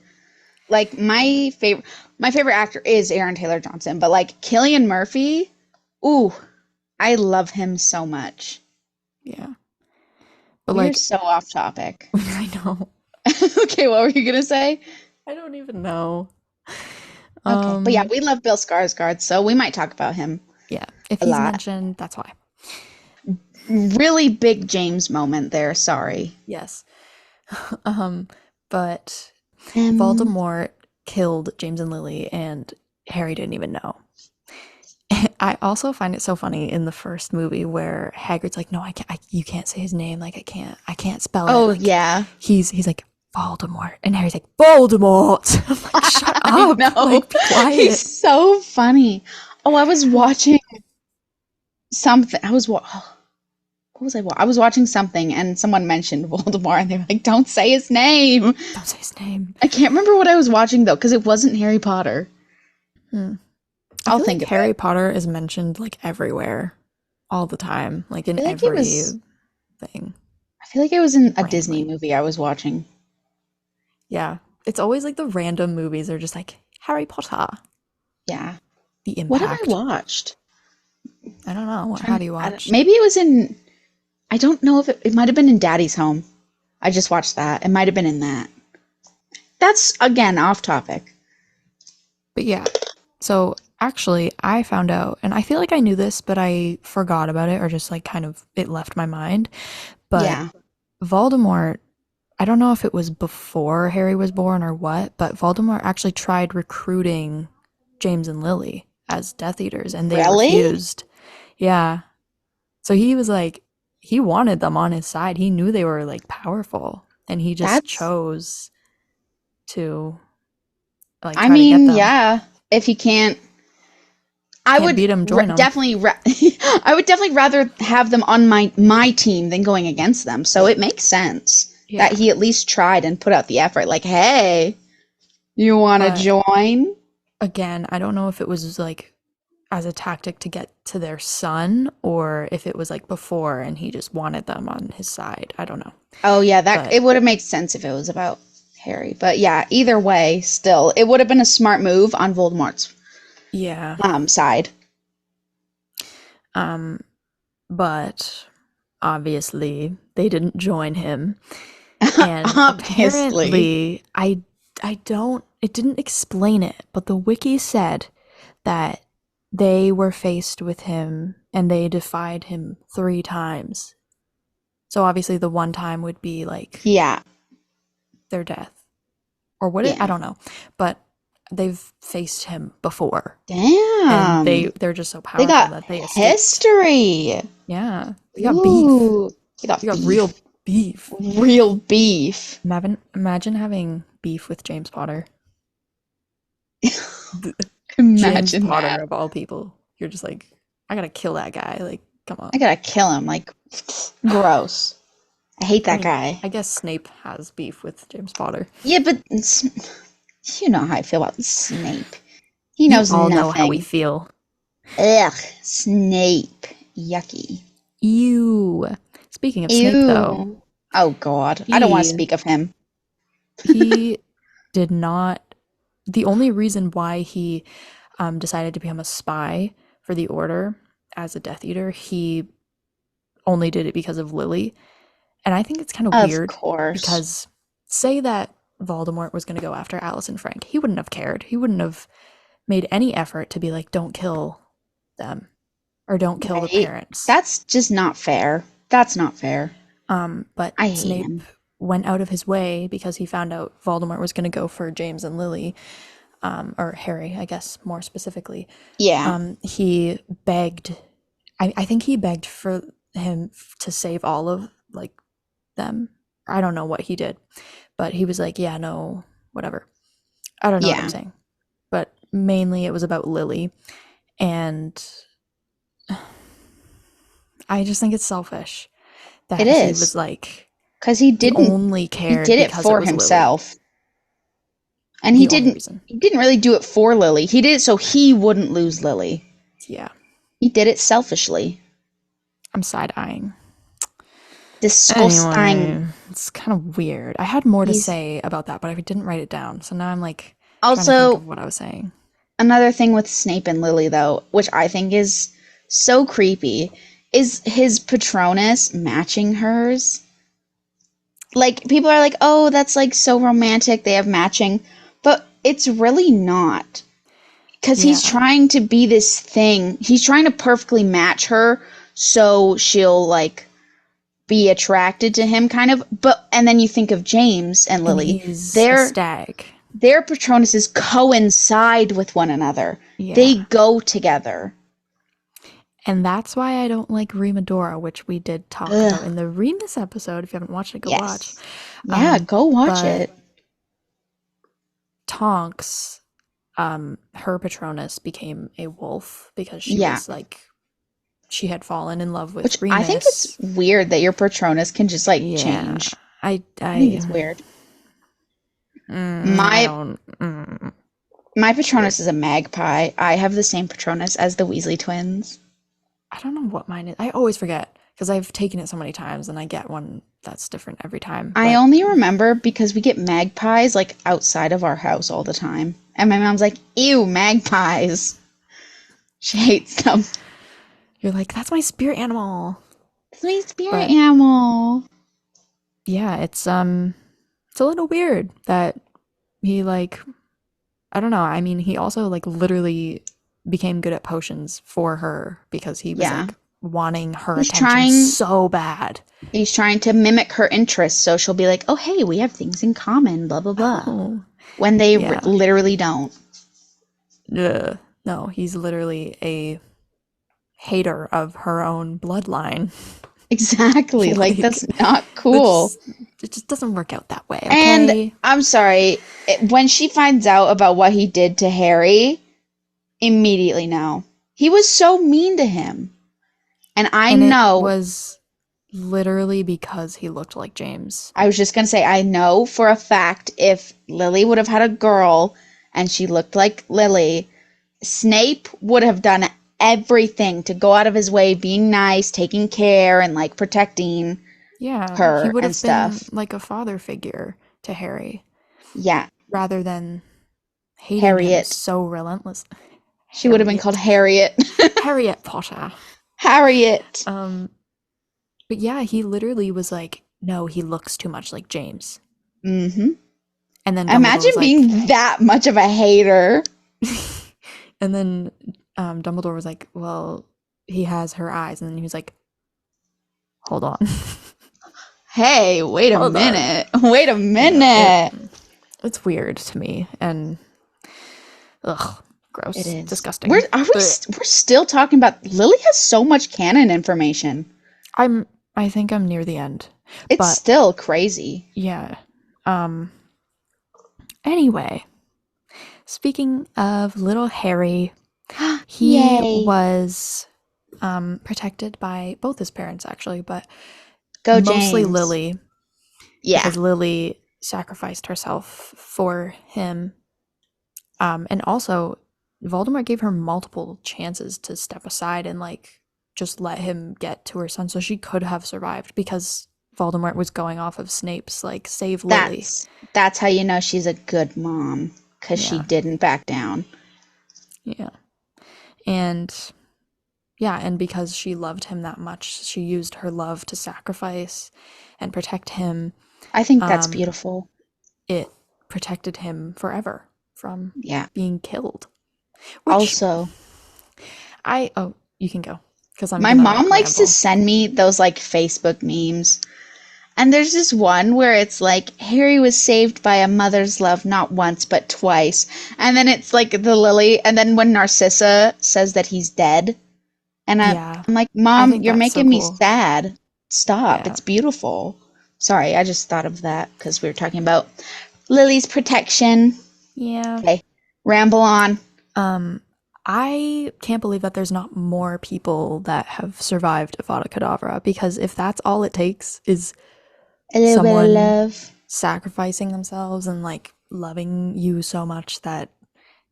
Like yeah, my favorite actor is Aaron Taylor Johnson, but like Cillian Murphy, ooh, I love him so much. yeah. But We are like, so off topic. I know. Okay, what were you gonna say? I don't even know. Okay, but yeah, Um, we love Bill Skarsgård, so we might talk about him yeah. If a he's lot. mentioned, that's why. Really big James moment there. Sorry. Yes. um, but Um. Voldemort killed James and Lily, and Harry didn't even know. I also find it so funny in the first movie where Hagrid's like, "No, I can't. You can't say his name. Like, I can't spell it. Oh Like, yeah. he's like Voldemort," and Harry's like, "Voldemort." I'm like, "Shut I up! know. Like, be He's quiet." so funny. Oh, I was watching something. What was I was watching something and someone mentioned Voldemort and they were like, "Don't say his name." Don't say his name. I can't remember what I was watching though because it wasn't Harry Potter. Hmm. I I'll feel like think of it. Harry Potter is mentioned like everywhere, all the time, like in I feel like it every was thing, I feel like it was in a Disney randomly. movie I was watching. Yeah, it's always like the random movies are just like Harry Potter. Yeah. The What have I impact. watched? I don't know. What have you watched? Maybe it was in I don't know if it might have been in Daddy's Home. I just watched that. It might have been in that. That's again off topic. But yeah. So actually, I found out, and I feel like I knew this, but I forgot about it or just like kind of it left my mind. But Yeah. Voldemort, I don't know if it was before Harry was born or what, but Voldemort actually tried recruiting James and Lily as Death Eaters and they Really? refused. Yeah. So he was like, he wanted them on his side. He knew they were like powerful and he just That's chose to like I try to get mean, them. yeah. If you can't I Can't would beat them, join them. definitely I would definitely rather have them on my team than going against them. So it makes sense that Yeah. he at least tried and put out the effort like, "Hey, you want to But join?" again, I don't know if it was like as a tactic to get to their son or if it was like before and he just wanted them on his side. I don't know. Oh yeah, that But it would have made sense if it was about Harry. But yeah, either way, still, it would have been a smart move on Voldemort's yeah. side. Um but obviously they didn't join him and Obviously. apparently I don't it didn't explain it, but the wiki said that they were faced with him and they defied him 3 times. So obviously the one time would be like Yeah. their death. Or would it? I Yeah. don't know. But they've faced him before. And Damn. they're just so They powerful got that they escaped. history. Yeah. They got beef. Ooh. They got They got real beef. beef. Real beef. Imagine having beef with James Potter. James Imagine Potter that. of all people. You're just like, I gotta kill that guy. Like, come on. I gotta kill him. Like, gross. I hate I that mean, guy. I guess Snape has beef with James Potter. Yeah, but you know how I feel about Snape. He You knows all know how we nothing. feel. Ugh, Snape. Yucky. Ew. Speaking of Snape, though, Ew. Oh God, I don't want to he speak of him. he did not. The only reason why he decided to become a spy for the Order as a Death Eater, he only did it because of Lily. And I think it's kind of Of weird course. because say that Voldemort was going to go after Alice and Frank, he wouldn't have cared. He wouldn't have made any effort to be like, don't kill them or don't kill the Right? parents. That's just not fair. That's not fair. But I hate Snape him. went out of his way because he found out Voldemort was going to go for James and Lily, or Harry, I guess more specifically. Yeah. He begged, I think he begged for him to save all of like them. I don't know what he did, but he was like, yeah, no, whatever. I don't know what I'm Yeah. saying, but mainly it was about Lily. And I just think it's selfish It that he was is. like, Because he only he cared did it because it for was Lily. himself. And The only reason. he didn't really do it for Lily. He did it so he wouldn't lose Lily. Yeah. He did it selfishly. I'm side eyeing. Disgusting. Anyway, it's kind of weird. I had more to He's say about that, but I didn't write it down. So now I'm like trying to think also of what I was saying. another thing with Snape and Lily though, which I think is so creepy, is his Patronus matching hers. Like people are like, "Oh, that's like so romantic. They have matching." But it's really not. Cuz he's Yeah. trying to be this thing. He's trying to perfectly match her so she'll like be attracted to him kind of. But and then you think of James and And Lily. he's a Their stag. their Patronuses coincide with one another. Yeah. They go together. And that's why I don't like Remadora, which we did talk about Ugh. in the Remus episode. If you haven't watched it, go watch. Yes. Yeah, go watch But it. Tonks, her Patronus became a wolf because she Yeah. was like, she had fallen in love Which with I think it's Remus. weird that your Patronus can just like Yeah. change. I, I think I, it's weird. I My don't, my weird. Patronus is a magpie. I have the same Patronus as the Weasley twins. I don't know what mine is. I always forget because I've taken it so many times and I get one that's different every time. I But only remember because we get magpies like outside of our house all the time. And my mom's like, "Ew, magpies." She hates them. you're like, that's my spirit animal. It's my spirit But animal. yeah, it's a little weird that he like I don't know. I mean, he also like literally became good at potions for her because he was Yeah. like wanting her He's attention trying so bad. he's trying to mimic her interests so she'll be like, "Oh, hey, we have things in common, blah blah blah." Oh, When they yeah. literally don't. Ugh. No, he's literally a hater of her own bloodline. Exactly. Like Like, that's not cool. it's it just doesn't work out that way, And okay? I'm sorry, when she finds out about what he did to Harry, immediately no. He was so mean to him. And I And it know, was literally because he looked like James. I was just going to say, I know for a fact if Lily would have had a girl and she looked like Lily, Snape would have done everything to go out of his way, being nice, taking care, and like protecting Yeah, he her would and have been stuff. like a father figure to Harry Yeah, rather than hating him Harriet. so relentless. She would have been called Harriet. Harriet. Harriet Potter. Harriet. Um, but yeah, he literally was like, no, he looks too much like James. Mm-hmm. And then Dumbledore Imagine was like, being that much of a hater. and then Dumbledore was like, well, he has her eyes. And then he was like, hold on. Hey, wait a Hold on. minute. Wait a Yeah, minute. it's weird to me. And ugh, It gross, is. disgusting. But We're still talking about Lily has so much canon information. I think I'm near the end. It's But still crazy. yeah. Um anyway, speaking of little Harry, he Yay. was protected by both his parents actually, but Go mostly James. Lily Yeah. because Lily sacrificed herself for him. And also Voldemort gave her multiple chances to step aside and like just let him get to her son so she could have survived because Voldemort was going off of Snape's like save Lily. That's how you know she's a good mom, because she Yeah. didn't back down. Yeah. And yeah, and because she loved him that much, she used her love to sacrifice and protect him. I think that's Um, beautiful. it protected him forever from Yeah. being killed. Which Also, oh, you can go because I'm my gonna mom likes to ramble. send me those like Facebook memes. And there's this one where it's like Harry was saved by a mother's love not once but twice. And then it's like the lily, and then when Narcissa says that he's dead, and Yeah, I'm like, I "Mom, think you're that's so making me cool. sad. Stop. Yeah. It's beautiful." Sorry, I just thought of that because we were talking about Lily's protection. Yeah. Okay, ramble on. Um, I can't believe that there's not more people that have survived Avada Kedavra because if that's all it takes is A little bit of someone love. sacrificing themselves and like loving you so much that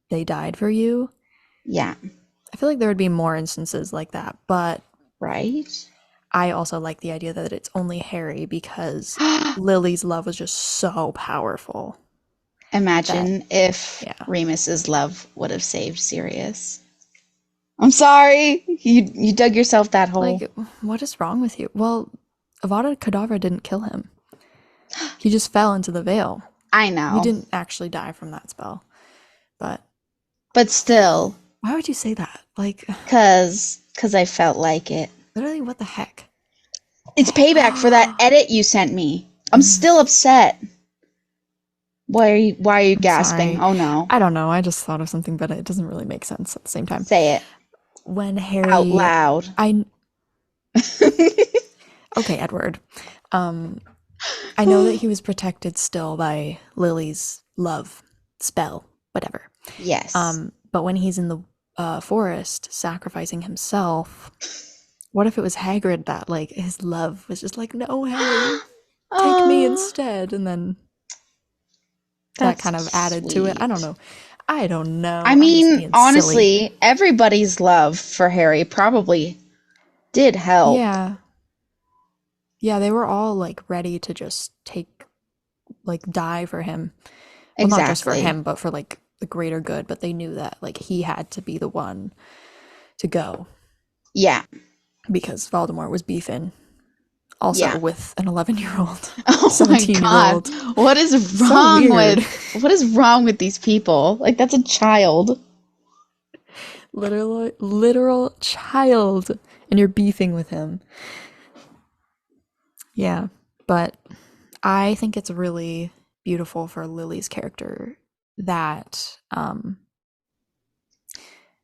they died for you, Yeah, I feel like there would be more instances like that. But right? I also like the idea that it's only Harry because Lily's love was just so powerful that, Imagine if yeah. Remus's love would have saved Sirius. I'm sorry. You dug yourself that hole. Like, what is wrong with you? Well, Avada Kedavra didn't kill him. He just fell into the veil. I He know. didn't actually die from that spell. But But still, why would you say that? Like, cuz I felt like it. literally, what the heck? It's payback for that I'm edit you sent me. I'm still upset. Why are you gasping? sorry. Oh no. I don't know. I just thought of something, but it doesn't really make sense at the same time. Say it When out Harry, loud. I okay, Edward. Um, I know that he was protected still by Lily's love spell, whatever. Yes. But when he's in the forest sacrificing himself, what if it was Hagrid that like his love was just like, no, Harry, take me Oh, instead, and then that that's kind of added to it. I don't sweet. know. I don't I know. I'm just mean, being silly. honestly, everybody's love for Harry probably did help. Yeah. Yeah, they were all like ready to just like die for him. Well, not just for Exactly. him, but for like the greater good. But they knew that like he had to be the one to go Yeah. because Voldemort was beefing also Yeah. with an 11-year-old, Oh my 17 year God. old. What is So wrong weird. with these people? Like that's a child. Literal child. And you're beefing with him. Yeah. But I think it's really beautiful for Lily's character that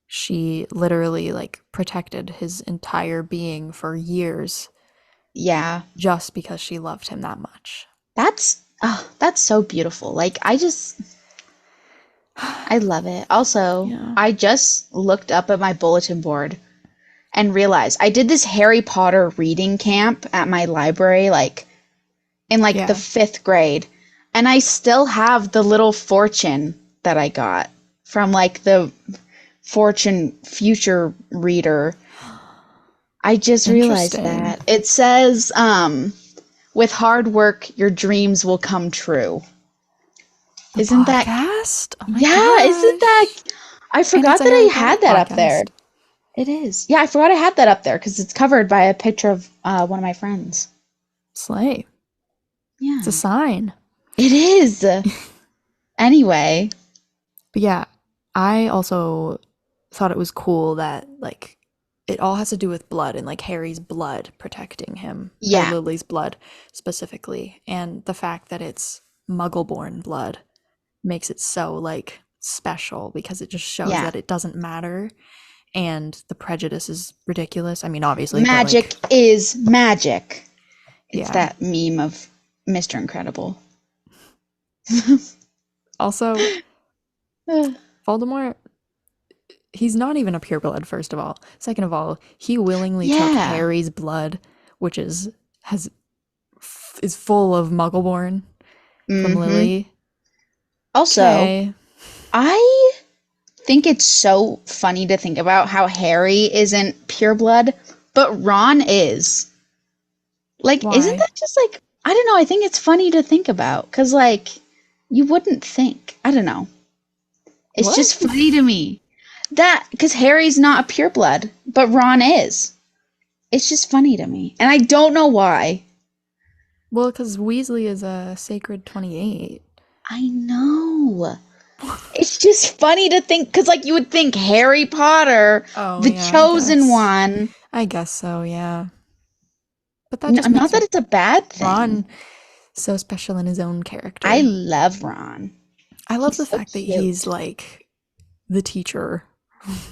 she literally like protected his entire being for years Yeah. just because she loved him that much. That's so beautiful. Like I love it. Also, Yeah. I just looked up at my bulletin board and realized I did this Harry Potter reading camp at my library like in like the Yeah. 5th grade, and I still have the little fortune that I got from like the fortune future reader. I just realized Interesting. that. It says with hard work your dreams will come true. The Isn't that podcast? Oh my Yeah, isn't that gosh. I And forgot it's a that Harry I Potter had that up there. podcast. It is. Yeah, I forgot I had that up there because it's covered by a picture of one of my friends. Slay. It's a Yeah. sign. It is. Anyway, But yeah, I also thought it was cool that like it all has to do with blood and like Harry's blood protecting him or yeah, Lily's blood specifically, and the fact that it's Muggle-born blood makes it so like special because it just shows yeah. that it doesn't matter and the prejudice is ridiculous. I mean, obviously, but Magic like is magic. It's yeah. that meme of Mr. Incredible. Also, Voldemort, he's not even a pureblood, first of all. Second of all, he willingly took Yeah. Harry's blood, which has is full of Muggleborn from Mm-hmm. Lily. Also, Okay. I think it's so funny to think about how Harry isn't pure blood, but Ron is. Like, isn't Why? that just like, I don't know, I think it's funny to think about because, like, you wouldn't think. I don't know. It's What? just funny to me. That, because Harry's not a pure blood, but Ron is. It's just funny to me. And I don't know why. Well, because Weasley is a sacred 28. I know. It's just funny to think, because, like, you would think Harry Potter, Oh, the yeah, I chosen guess. one. I guess so, yeah. But that just Not makes that it's a bad thing. Ron so special in his own I character. love Ron. I love He's the so fact that he's cute. like the teacher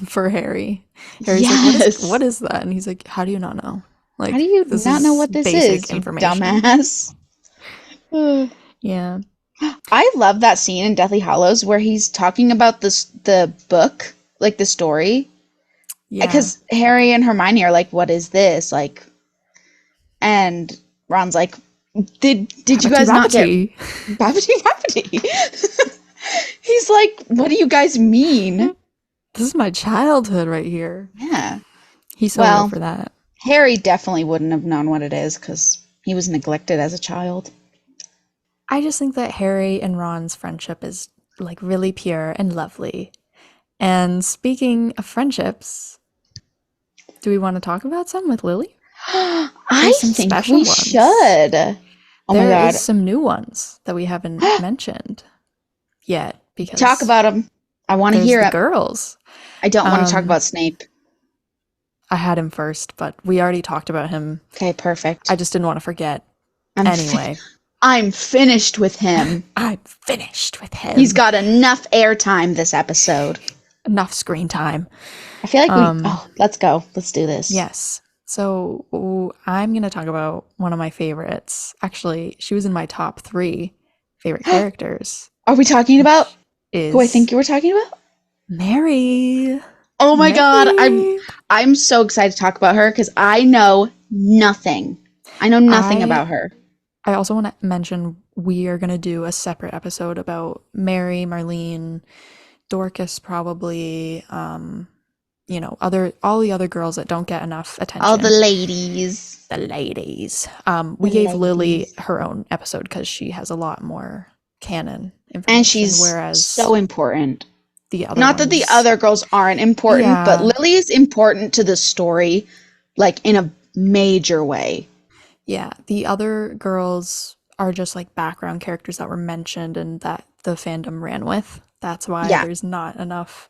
for Harry. Harry's like, what Yes. is that? And he's like, how do you not know? How do Like, you this not know is what this basic is, you information. dumbass? Yeah. I love that scene in Deathly Hallows where he's talking about the book, like the story, Yeah. because Harry and Hermione are like, "What is this?" Like, and Ron's like, "Did you Rabbity guys not get rabbity. Babbity Babbity?" He's like, "What do you guys mean?" This is my childhood right here. Yeah. He's so real Well, for that. Harry definitely wouldn't have known what it is because he was neglected as a child. I just think that Harry and Ron's friendship is like really pure and lovely. And speaking of friendships, do we want to talk about some with Lily? I There's some think special we ones. should. Oh my There is god. some new ones that we haven't mentioned yet Talk because about him. I want to there's hear the it. girls. I don't want to talk Um, about Snape. I had him first, but we already talked about him. Okay, I perfect. just didn't want to forget. I'm fi- Anyway, I'm finished with him. I'm finished with He's him. got enough airtime this episode. Enough screen time. I feel like Um, let's go. Let's do this. yes. So I'm going to talk about one of my favorites. Actually, she was in my top three favorite characters, Are we talking about which who I is think you were talking about? Mary. Oh my god, Mary. I'm so excited to talk about her because I know nothing. I know nothing I about her. I also want to mention we are going to do a separate episode about Mary, Marlene, Dorcas probably, other all the other girls that don't get enough All the attention. ladies. The ladies. The We gave Lily ladies. her own episode because she has a lot more canon And information, she's whereas so important. the other Not that the ones, other girls aren't important, but yeah, Lily is important to the story, like in a major way. yeah, the other girls are just like background characters that were mentioned and that the fandom ran with. That's why Yeah. there's not enough.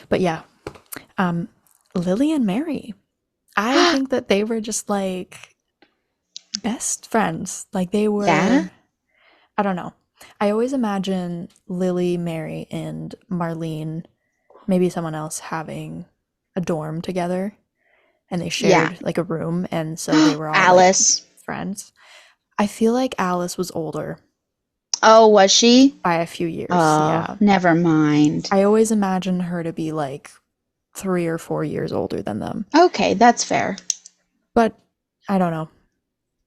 But yeah, um, Lily and Mary. I think that they were just like best friends. Like they Yeah. were, I don't know. I always imagine Lily, Mary, and Marlene, maybe someone else having a dorm together and they Yeah. shared like a room and so they were all like Alice. friends. I feel like Alice was older Oh, was she? by a few years. Oh, Yeah. never mind. I always imagine her to be like 3 or 4 years older than them. Okay, that's fair. But I don't know.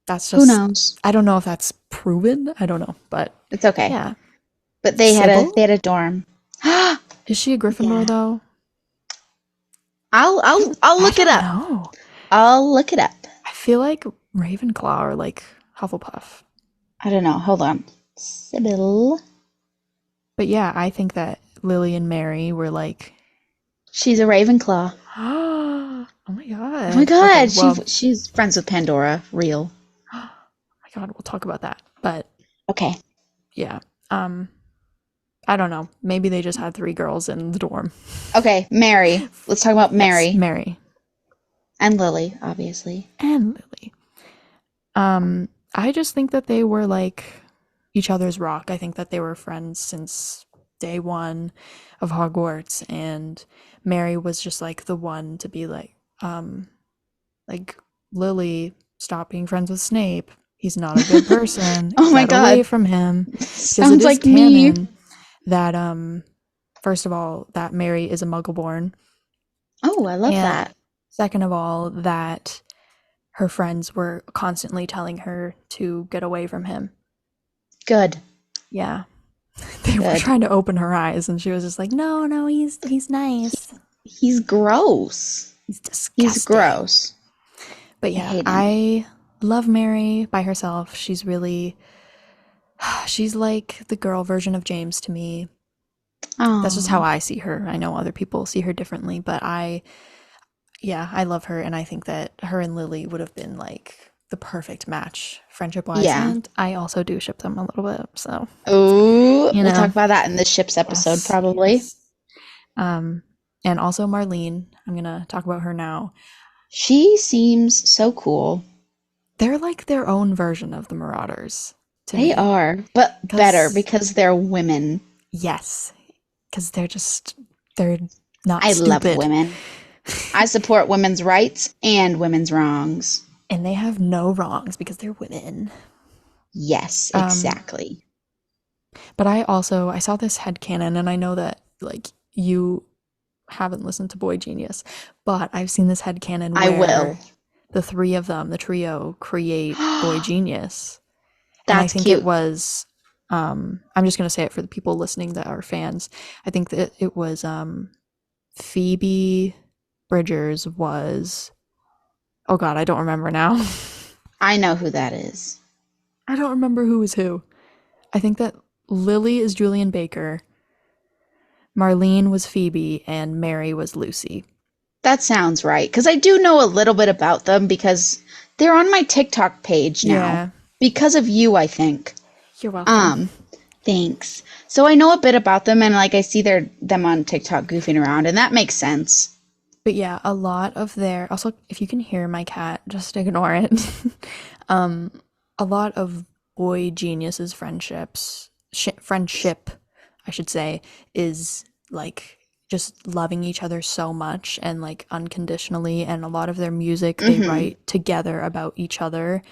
That's Who just, knows? I don't know if that's proven. I don't know. But It's okay. yeah. But they Sybil? had a dorm. Is she a Gryffindor Yeah. though? I'll I look it don't up. know. I'll look it up. I feel like Ravenclaw or like Hufflepuff. I don't know. Hold on. Sybil. But yeah, I think that Lily and Mary were like, She's a Ravenclaw. oh my Oh my god. Okay, god, well, she's friends with Pandora. Real. oh my god, we'll talk about that. But Okay. yeah, um, I don't know. Maybe they just had three girls in the dorm. Okay, Mary. Let's talk about Yes, Mary Mary and Lily, obviously. and Lily. I just think that they were like each other's rock. I think that they were friends since day one of Hogwarts, and Mary was just like the one to be like Lily, stop being friends with Snape. He's not a good person. Oh my Get away god. from him. Because it Sounds is like me. canon that first of all, that Mary is a Muggle-born, Oh, I love and that. second of all, that her friends were constantly telling her to get away from him. Good. Yeah. They were Good. trying to open her eyes, and she was just like, "No, no, he's nice. He's gross. He's He's disgusting." gross. But I yeah, hate him. I love Mary by herself. She's really, she's like the girl version of James to me. That's just how Oh, I see her. I know other people see her differently, but yeah, I love her, and I think that her and Lily would have been like the perfect match friendship wise. yeah. And I also do ship them a little bit, so Ooh, you we'll talk know, about that in the ships episode, yes, probably. yes. Um, and also Marlene, I'm gonna talk about her now. She seems so cool. They're like their own version of the Marauders to They me. are, but better Because, because they're women. yes, because they're not I love stupid. women. I support women's rights and women's wrongs. And they have no wrongs because they're women. Yes, Um, exactly. but I saw this headcanon, and I know that like you haven't listened to Boy Genius, but I've seen this headcanon I will. where the three of them, the trio, create Boy Genius. And I That's think it cute. was I'm just gonna say it for the people listening that are fans. I think that it was Phoebe Bridgers was, oh god, I don't remember now. I know who that is. I don't remember who was who. I think that Lily is Julian Baker, Marlene was Phoebe, and Mary was Lucy. That sounds right. Because I do know a little bit about them because they're on my TikTok page now. Yeah, Because of you, I think. you're welcome. Um, Thanks. So I know a bit about them and like I see them on TikTok goofing around and that makes sense. But yeah, a lot of their, also if you can hear my cat, just ignore it. um, a lot of Boy Genius's friendship, I should say, is like just loving each other so much and like unconditionally. And a lot of their music they Mm-hmm. write together about each other,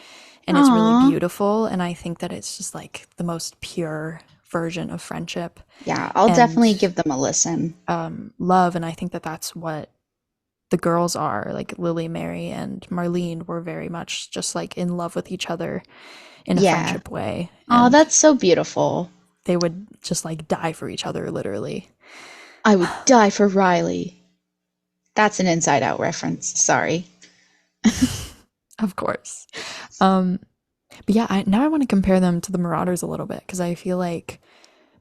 and it's really Aw. beautiful. And I think that it's just like the most pure version of friendship Yeah, I'll and definitely give them a listen. love. And I think that that's what the girls are. Like Lily, Mary, and Marlene were very much just like in love with each other in a Yeah. friendship way. Oh, And that's so beautiful. they would just like die for each other, literally. I would die for Riley. That's an Inside Out reference. Sorry. Of course. Um, but yeah, now I want to compare them to the Marauders a little bit because I feel like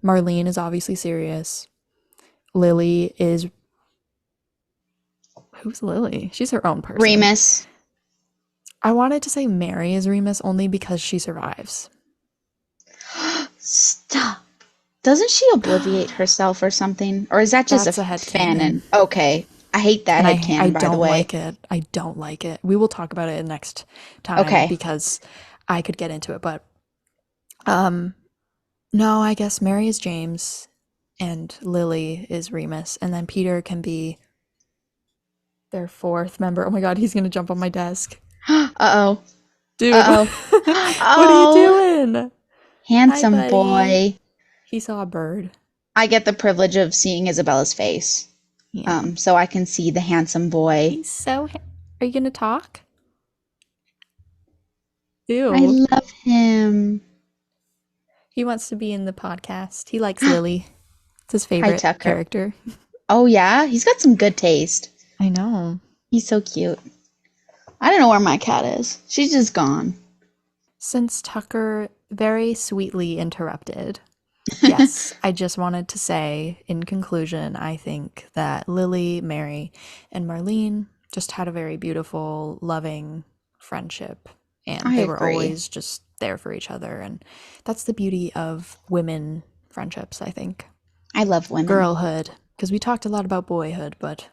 Marlene is obviously serious. Lily is, who's Lily? She's her own person. Remus. I wanted to say Mary is Remus only because she survives. Stop. Doesn't she obliviate herself or something? Or is that just a That's a headcanon. fanon? Okay. I hate that And I headcanon, by the don't way. like it. I don't like it. We will talk about it next time Okay. because I could get into it, but um no, I guess Mary is James and Lily is Remus, and then Peter can be their fourth member. Oh my god, he's gonna jump on my desk. Uh-oh. Dude, Uh-oh. what are you Oh, doing? Hi, handsome buddy. boy. He saw a bird. I get the privilege of seeing Isabella's face. Yeah. So I can see the handsome boy. He's so. Are you gonna talk? I Ew. love him. He wants to be in the podcast. He likes Lily. It's his Hi, favorite Tucker. character. Oh, yeah? He's got some good taste. I know. He's so cute. I don't know where my cat is. She's just gone. Since Tucker very sweetly interrupted, yes, I just wanted to say in conclusion, I think that Lily, Mary, and Marlene just had a very beautiful, loving friendship. And I they were agree. always just there for each other. And that's the beauty of women friendships, I think. I love women. Girlhood, because we talked a lot about boyhood, but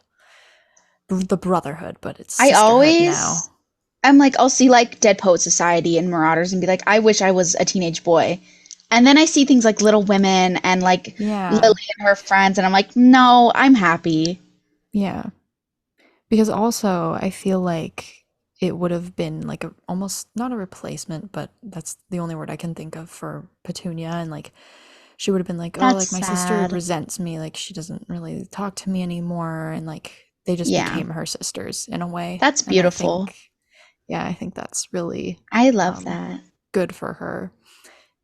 the brotherhood, but it's I sisterhood always, now. I'm like, I'll see like Dead Poet Society and Marauders and be like, I wish I was a teenage boy. And then I see things like Little Women and like Yeah. Lily and her friends, and I'm like, no, I'm happy. Yeah. Because also, I feel like it would have been like a almost not a replacement, but that's the only word I can think of for Petunia. And like, she would have been like, oh, That's like my sister sad. resents me. Like, she doesn't really talk to me anymore. And like, they just Yeah, became her sisters in a way. that's And I beautiful. think, yeah, I think that's really I love um, that. good for her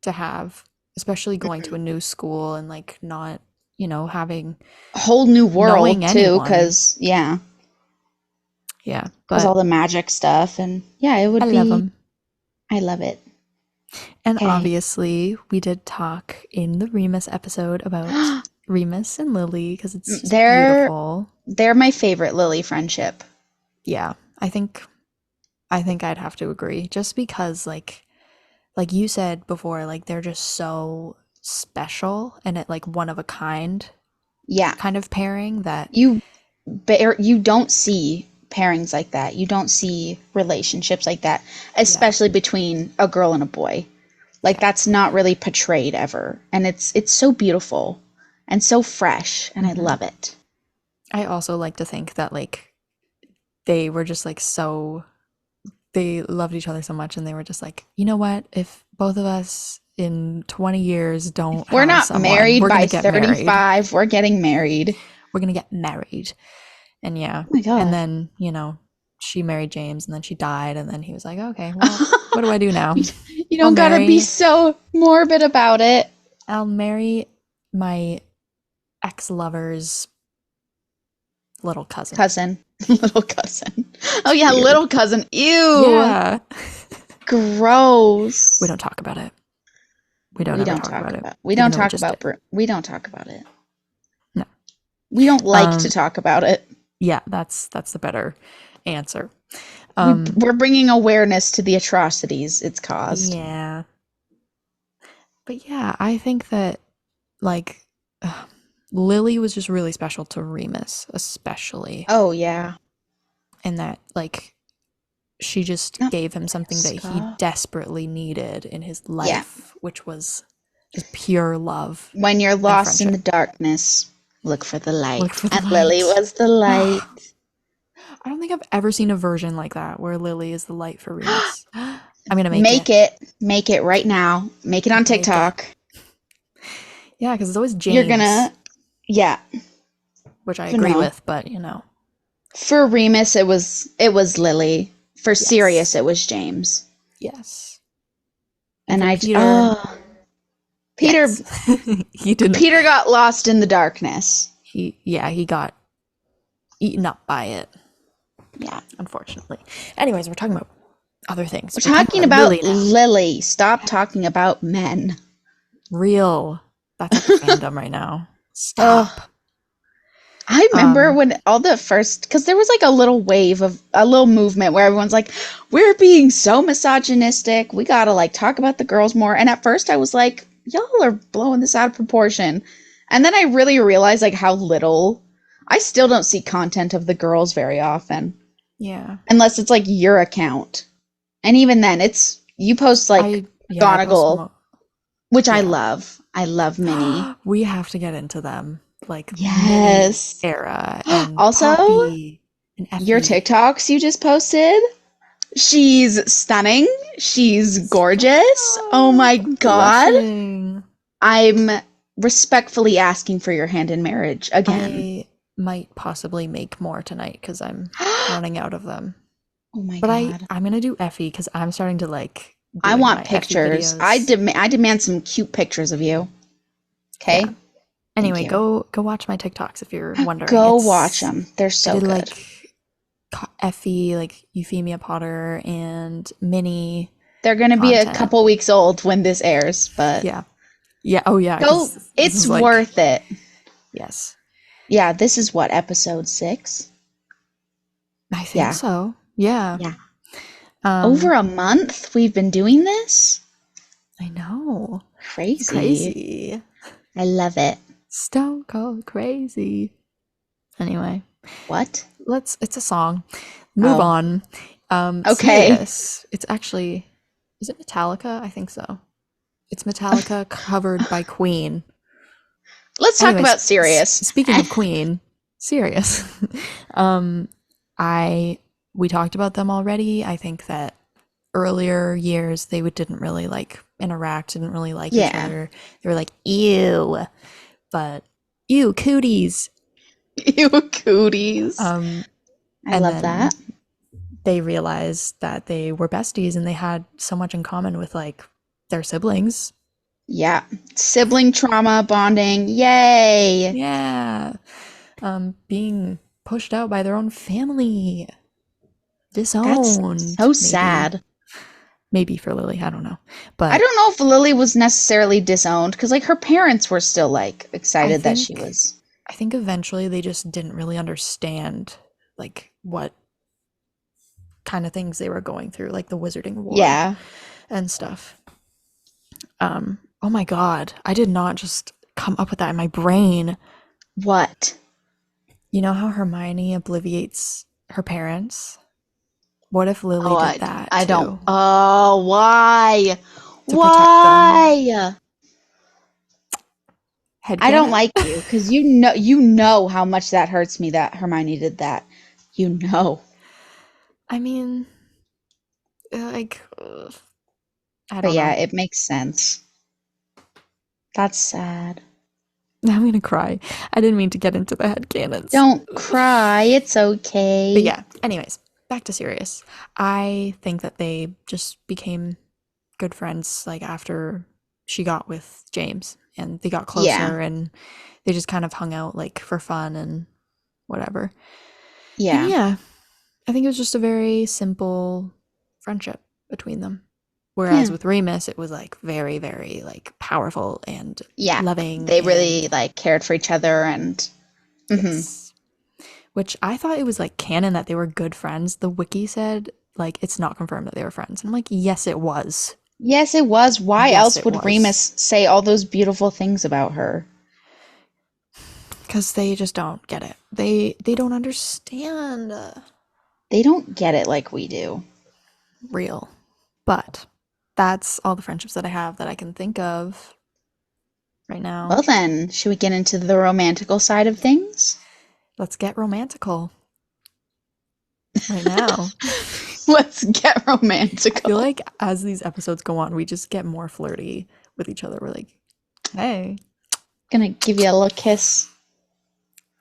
to have. especially going to a new school and like not, having A whole new knowing world too, anyone. because yeah, Yeah, because all but the magic stuff, and yeah, it I would love be. them. I love it. And Okay. obviously, we did talk in the Remus episode about Remus and Lily because it's just they're beautiful. they're my favorite Lily friendship. Yeah, I think I'd have to agree just because like you said before, like they're just so special and it like one of a Yeah, kind of pairing that you you don't see pairings like that. You don't see relationships like that, yeah, especially between a girl and a boy. Like yeah. that's not really portrayed ever, and it's so beautiful and so fresh, and I Hmm. love it. I also like to think that like they were just like so they loved each other so much and they were just like, you know what? If both of us in 20 years don't If we're have not someone, married we're going by to get married. 35, we're getting married. We're going to get married. And yeah. Oh my And god. then, she married James and then she died. And then he was like, okay, well, what do I do now? You I'll don't gotta be marry, so morbid about it. I'll marry my ex lover's little cousin. Cousin. Little cousin. Oh yeah, Weird. little cousin. Ew. Yeah. We Gross. don't talk about it. We don't ever talk about it, We even don't though we talk just about did. we don't talk about it. No. We don't like to Um, talk about it. yeah, that's the better answer. Um, We're bringing awareness to the atrocities it's caused. yeah. But yeah, I think that like Lily was just really special to Remus, especially, Oh yeah. and that like she just No, gave him something that he Ska. desperately needed in his Yeah. life, which was just pure love When you're and lost in the friendship. dark's, look for the Look light. for the And Lily light. was the light. I don't think I've ever seen a version like that where Lily is the light for Remus. I'm gonna make it. Make it. Make it right now. Make it on Make it. TikTok. Yeah, because it's always You're James, gonna, yeah. which I But agree no. with, but For Remus, it was Lily. For Sirius, yes. it was James. Yes. And And for I, Peter, oh, Peter, yes. He didn't. Peter got lost in the darkness. He got eaten up by it, Yeah. unfortunately. Anyways, we're talking about other things. We're We're talking talking about about Lily now. Lily. Stop talking about men. Real. That's like a fandom right now. Ugh. Stop. I remember Um, when all the first, because there was like a little wave of a little movement where everyone's like, we're being so misogynistic. We gotta like talk about the girls more. And at first I was like, y'all are blowing this out of proportion. And then I really realized like how little, I still don't see content of the girls very often, yeah. unless it's like your account. And even then, you post like I post McGonagall, which I yeah. love. I love Minnie. We have to get into them. Like mini Yes. era and Also, Poppy and your Effie. TikToks you just posted. She's stunning. She's gorgeous. Oh Stop my god. blushing. I'm respectfully asking for your hand in marriage again. I might possibly make more tonight because I'm Oh running out of them. my But I god. I'm gonna do Effie because I'm starting to like I doing want my Effie pictures. I videos. demand I demand some cute pictures of you. Yeah. Okay? Thank Anyway, you. go watch my TikToks if you're wondering. Go watch It's them. They're I so did good. like Effie, like Euphemia Potter and Minnie They're going to be a content. couple weeks old when this airs, but Yeah. Yeah. Oh yeah, go. because this It's is like worth it. yes. Yeah, this is what, episode 6? I think Yeah. so. Yeah. Yeah. Over Um a month we've been doing this? I know. It's Crazy. crazy. I love it. Stone cold crazy. Anyway, What? it's a song. Move Oh, on. okay. Sirius. It's actually is it Metallica? I think so. It's Metallica covered by Queen. Let's talk Anyways, about Sirius. speaking of Queen, Sirius. um I we talked about them already. I think that earlier years didn't really like interact, didn't really like each Yeah. other. They were like, ew, but ew, cooties. You cooties. Um, I and love that. then they realized that they were besties and they had so much in common with like their siblings. Yeah. Sibling trauma bonding. Yay. Yeah. Being pushed out by their own family. That's Disowned, so maybe. sad. Maybe for Lily, I don't know. I But don't know if Lily was necessarily disowned because, like, her parents were still, like, I excited that she think was. I think eventually they just didn't really understand like what kind of things they were going through, like the Wizarding War Yeah. and stuff. Oh my god, I did not just come up with that in my brain. What? You know how Hermione obliviates her parents? What if Lily Oh, did that I don't. too Oh, why? to protect them? Why? I don't Headcanon? like you because you know how much that hurts me that Hermione did that. You know. I mean, like, I But don't yeah, know. it makes sense. That's sad. I'm gonna cry. I didn't mean to get into the headcanons. Don't cry. It's But okay. yeah, anyways, back to Sirius. I think that they just became good friends like after she got with James and they got Yeah. closer and they just kind of hung out like for fun and whatever. And Yeah. yeah, I think it was just a very simple friendship between them. Whereas Yeah. with Remus, it was like very, very like powerful and Yeah. loving They really and like cared for each other and mhm. yes. Which I thought it was like canon that they were good friends. The wiki said like it's not confirmed that they were friends. And I'm like, yes, it was. Yes, it was. Why Yes, else it would was. Remus say all those beautiful things about her? Because they just don't get it. They don't understand They don't get it like we do. real. But that's all the friendships that I have that I can think of right now. Well then, should we get into the romantical side of things? Let's get romantical right now. Let's get I feel romantical. like as these episodes go on, we just get more flirty with each other. We're like, hey, Gonna give you a little kiss.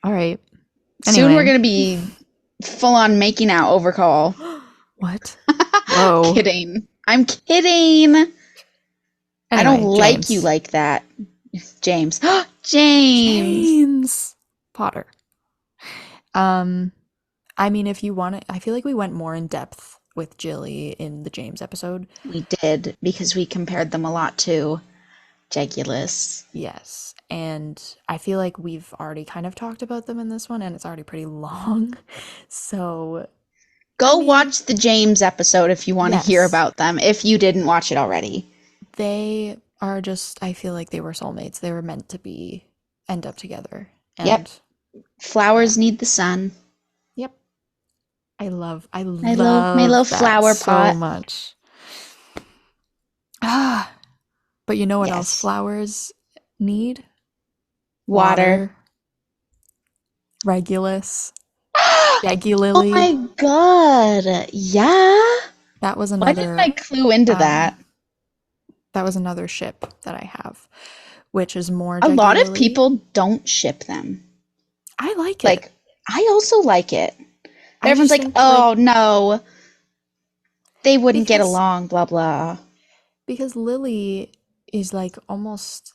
all right. Soon we're Anyway, gonna be full on making out over call. what? Whoa. Kidding. I'm kidding. I don't Anyway, like you James. like that. James. James. James Potter. Um, I mean, if you want it, I feel like we went more in depth with Jilly in the James episode. We did because we compared them a lot to Jegulus. Yes. And I feel like we've already kind of talked about them in this one, and it's already pretty long. So, I Go mean, watch the James episode if you want to hear yes, about them, if you didn't watch it already. they are just, I feel like they were soulmates. They were meant to be, end up together. Yep. And yeah, Flowers need the sun. yep. I My little love that flower so pot. much. Ah, but you know what else Yes. flowers need? Water. Water, Regulus, Oh Regularly. my god. Yeah. That was Why didn't I another clue into um that? that was another ship that I have, which is more A lot of Regularly. people don't ship them. I like it. Like, I also like it. But I everyone's just like, think like oh no, they wouldn't get because along, blah blah. Lily is like almost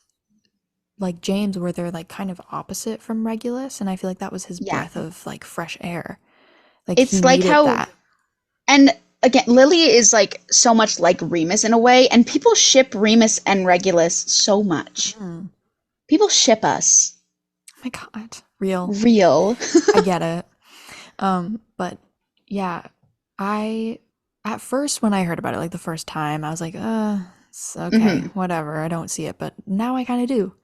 like James where they're like kind of opposite from Regulus and I feel like that was his Yeah. breath of like fresh air. Like he It's like needed how, that. and again, Lily is like so much like Remus in a way, and people ship Remus and Regulus so much. Mm. People ship us. Oh my god. Real. Real. I get it. But yeah, I at first when I heard about it like the first time, I was like, it's okay, Hmm. whatever. I don't see it, but now I kind of do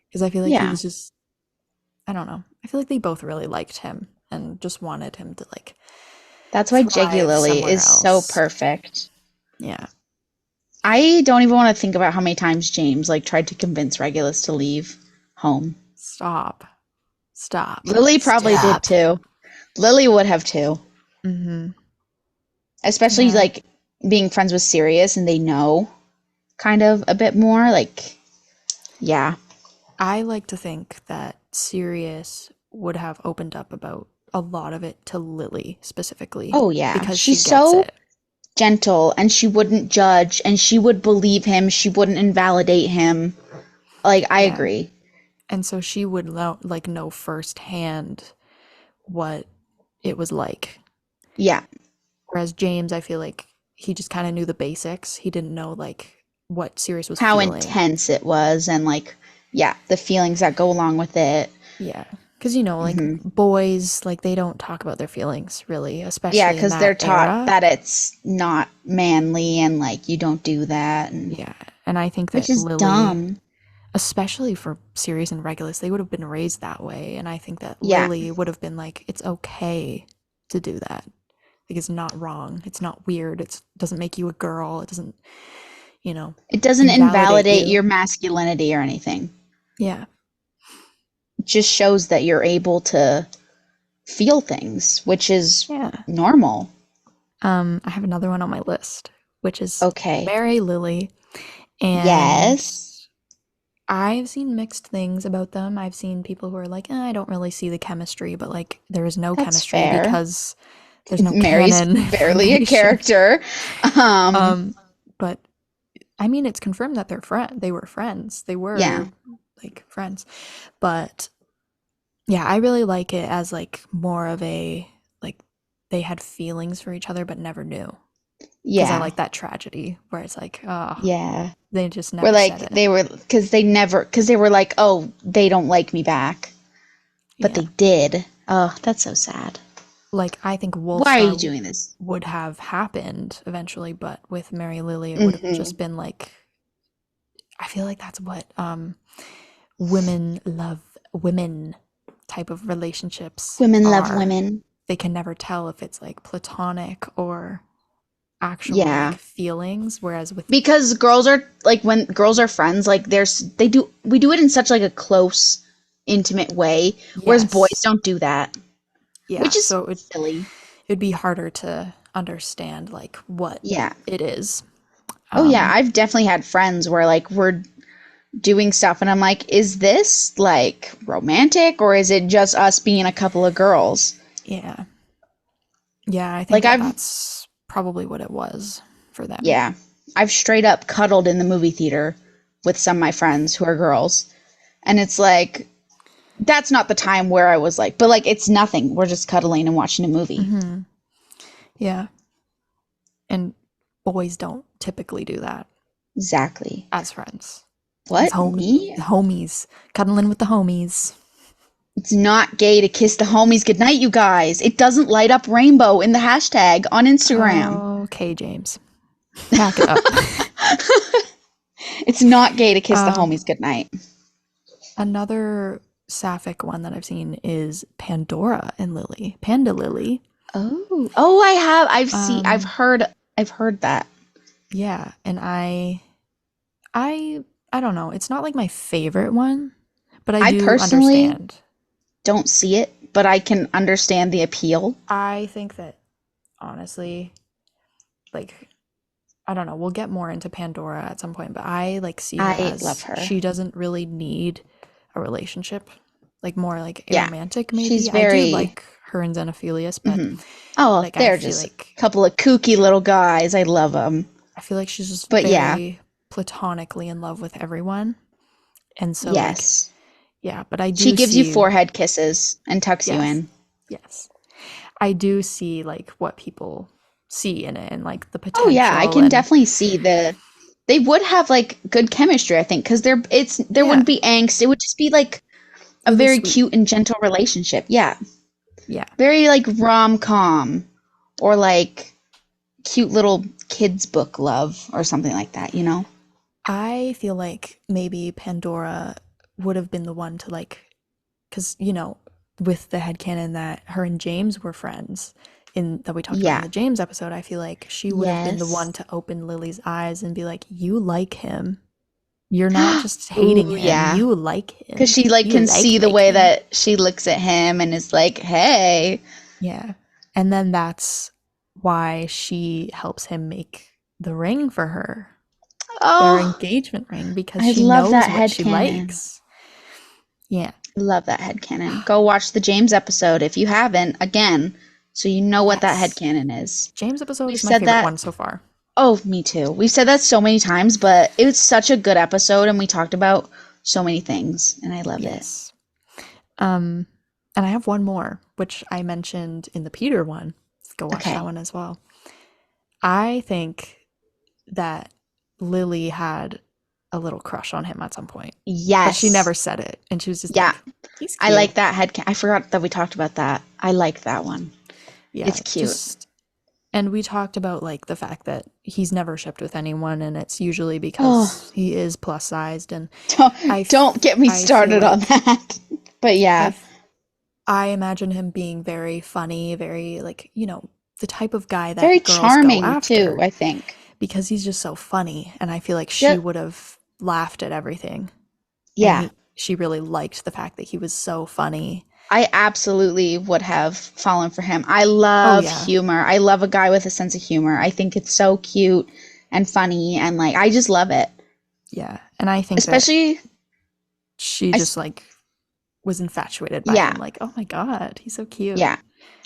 because I feel like he Yeah. was just I don't know. I feel like they both really liked him and just wanted him to like That's why thrive Lily somewhere is so else. perfect. Yeah. I don't even want to think about how many times James like tried to convince Regulus to leave home. Stop. Stop. Lily probably did Stop. too. Lily would have too. Mhm. Especially Yeah. like being friends with Sirius and they know kind of a bit more. Like, yeah. I like to think that Sirius would have opened up about a lot of it to Lily specifically Oh, yeah. because she gets it. gentle and she wouldn't judge and she would believe him. She wouldn't invalidate him. Like, I Yeah. agree. And so she would know firsthand what it was like. Yeah. Whereas James, I feel like he just kind of knew the basics. He didn't know like what Sirius was How feeling. intense it was and like, yeah, the feelings that go along with it. Yeah. Because, you know, like Hmm. boys, like they don't talk about their feelings really, Yeah, especially in because that they're taught era. that it's not manly and like you don't do that, and Yeah. And I think which that is Lily, dumb. especially for Sirius and Regulus, they would have been raised that way. And I think that Yeah, Lily would have been like, it's okay to do that. Like, it's not wrong. It's not weird. It doesn't make you a girl. It doesn't, you know, it doesn't invalidate invalidate you. your masculinity or anything. Yeah. It just shows that you're able to feel things, which is Yeah. normal. I have another one on my list, which is Okay. Mary Lily. And Yes. I've seen mixed things about them. I've seen people who are like, I don't really see the chemistry, but like there is no That's chemistry fair. because there's no Mary's canon barely a information. character. Um, Um, but I mean, it's confirmed that they were friends. They yeah. were like friends. But yeah, I really like it as like more of a like they had feelings for each other but never knew. Because I Yeah. like that tragedy where it's like, oh, Yeah. they just Where never said like it. they were, because they were like, oh, they don't like me back, but Yeah. they did. Oh, that's so sad. Like I think Why are Wolfstar you doing this? would have happened eventually, but with Mary Lily, it would have Hmm. just been like I feel like that's what women love women type of relationships Women love are. women. They can never tell if it's like platonic or actual like Yeah. feelings, whereas with Because girls are like, when girls are friends, like we do it in such like a close, intimate way, whereas boys yes, don't do that, which yeah, is so silly. it'd be harder to understand like what Yeah. it is. Oh yeah, Um, I've definitely had friends where like we're doing stuff and I'm like, is this like romantic or is it just us being a couple of girls? yeah. Yeah, I think Like that I've that's probably what it was for them. Yeah, I've straight up cuddled in the movie theater with some of my friends who are girls. And it's like, that's not the time where I was like, but like, it's nothing. We're just cuddling and watching a movie. Hmm. Yeah. And boys don't typically do that Exactly. as friends, as What? Me? homies, cuddling with the homies. It's not gay to kiss the homies goodnight, you guys. It doesn't light up rainbow in the hashtag on Instagram. Okay, James, back it up. It's not gay to kiss the um, homies goodnight. Another sapphic one that I've seen is Pandora and Lily, Panda Lily. Oh, oh, I have. Um, I've heard that. yeah, and I, I don't know. It's not like my favorite one, but I I do personally understand. don't see it, but I can understand the appeal. I think that honestly, like I don't know, we'll get more into Pandora at some point, but I like see her I love as her. she doesn't really need a relationship, like more like a Yeah. romantic She's maybe. I do very. like her and Xenophilius, but Hmm. Oh, like they're just a couple of kooky little guys. I love them. I feel like she's just But yeah, very platonically in love with everyone. And so like yes. yeah, but I She do gives you see forehead kisses and tucks you yes. in. Yes. I do see like what people see in it and like the Oh yeah, I potential can and definitely see they would have like good chemistry, I think, because there yeah, wouldn't be angst. It would just be like a really very sweet. cute and gentle relationship. Yeah. Yeah. Very like rom-com or like cute little kids book love or something like that, you know? I feel like maybe Pandora would have been the one to like, because, you know, with the headcanon that her and James were friends in that we talked about in Yeah. the James episode, I feel like she would have been the one Yes. to open Lily's eyes and be like, you like him. You're not just hating Ooh, him. yeah. You like Because him. she like You can see the like way him. that she looks at him and is like, "Hey." Yeah. And then that's why she helps him make the ring for her, their Oh, engagement ring, because I she love knows that what she headcanon. likes. Yeah. Love that headcanon. Go watch the James episode if you haven't. Again, So you know what that Yes. headcanon is. James episode We've is my said favorite that. one so far. Oh, me too. We've said that so many times, but it was such a good episode and we talked about so many things and I loved it. Yes. Um, and I have one more, which I mentioned in the Peter one. Let's go watch that Okay. one as well. I think that Lily had a little crush on him at some point, but she Yes. never said it. And she was just Yeah. like, he's I cute. like that headcanon. I forgot that we talked about that. I like that one. Yeah, It's cute. just, and we talked about like the fact that he's never shipped with anyone, and it's usually Oh, because he is plus sized. And don't get me I feel started on like that. But I, yeah, f- I imagine him being very funny, very like, the type of guy very that girls go charming too, after I think. because he's just so funny. And I feel like she Just, would have laughed at everything. And yeah, she really liked the fact that he was so funny. I absolutely would have fallen for him. I Oh, love yeah. humor. I love a guy with a sense of humor. I think it's so cute and funny and like I just love it. Yeah. And I think that Especially she I just like was infatuated by yeah, him. Like, oh my God, he's so cute. yeah.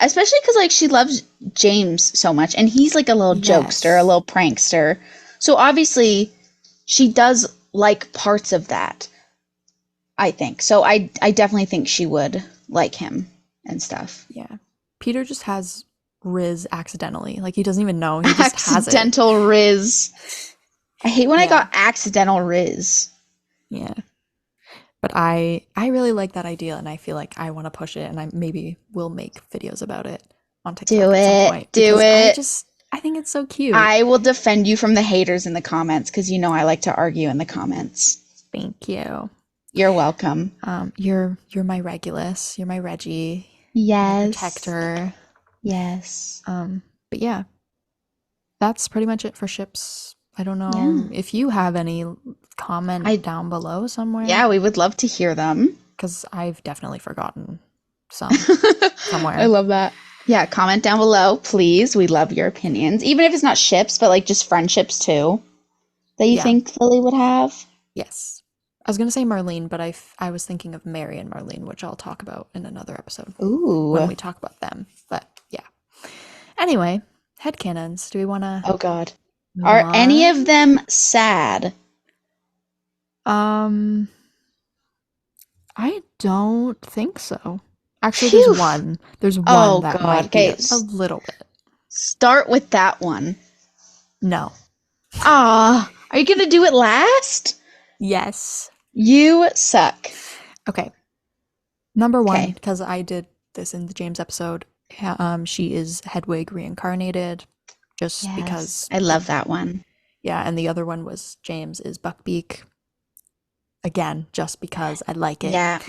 Especially cuz like she loves James so much and he's like a little jokester, a Yes. little prankster. So obviously she does like parts of that, I think. So I definitely think she would like him and stuff. Yeah. Peter just has Riz accidentally. Like, he doesn't even know. He just has it. Accidental Riz. I hate when I Yeah. got accidental Riz. Yeah. But I really like that idea, and I feel like I want to push it, and I maybe will make videos about it on Do TikTok at some it. point Do because it. I think it's so cute. I will defend you from the haters in the comments because you know I like to argue in the comments. Thank you. You're welcome. You're my Regulus. You're my Reggie. My Yes. protector. Yes. But yeah, that's pretty much it for ships. I don't know Yeah. if you have any comment I down below yeah, somewhere we would love to hear them. because I've definitely forgotten some I somewhere. love that. Yeah, comment down below, please. We love your opinions. Even if it's not ships, but like just friendships too, that you Yeah. think Lily would have. Yes. I was gonna say Marlene, but I was thinking of Mary and Marlene, which I'll talk about in another episode when Ooh. we talk about them. But yeah. Anyway, headcanons. Do we want to Oh God. move Are any of on? them sad? Um, I don't think so. Actually, there's Phew. one. There's one Oh that God. might be Okay, a little bit. start with that one. No. Ah, are you gonna do it last? Yes. You suck. Okay. Number one, Okay. because I did this in the James episode. She is Hedwig reincarnated, just Yes, because I love that one. yeah. And the other one was James is Buckbeak. Again, just because I like it. Yeah.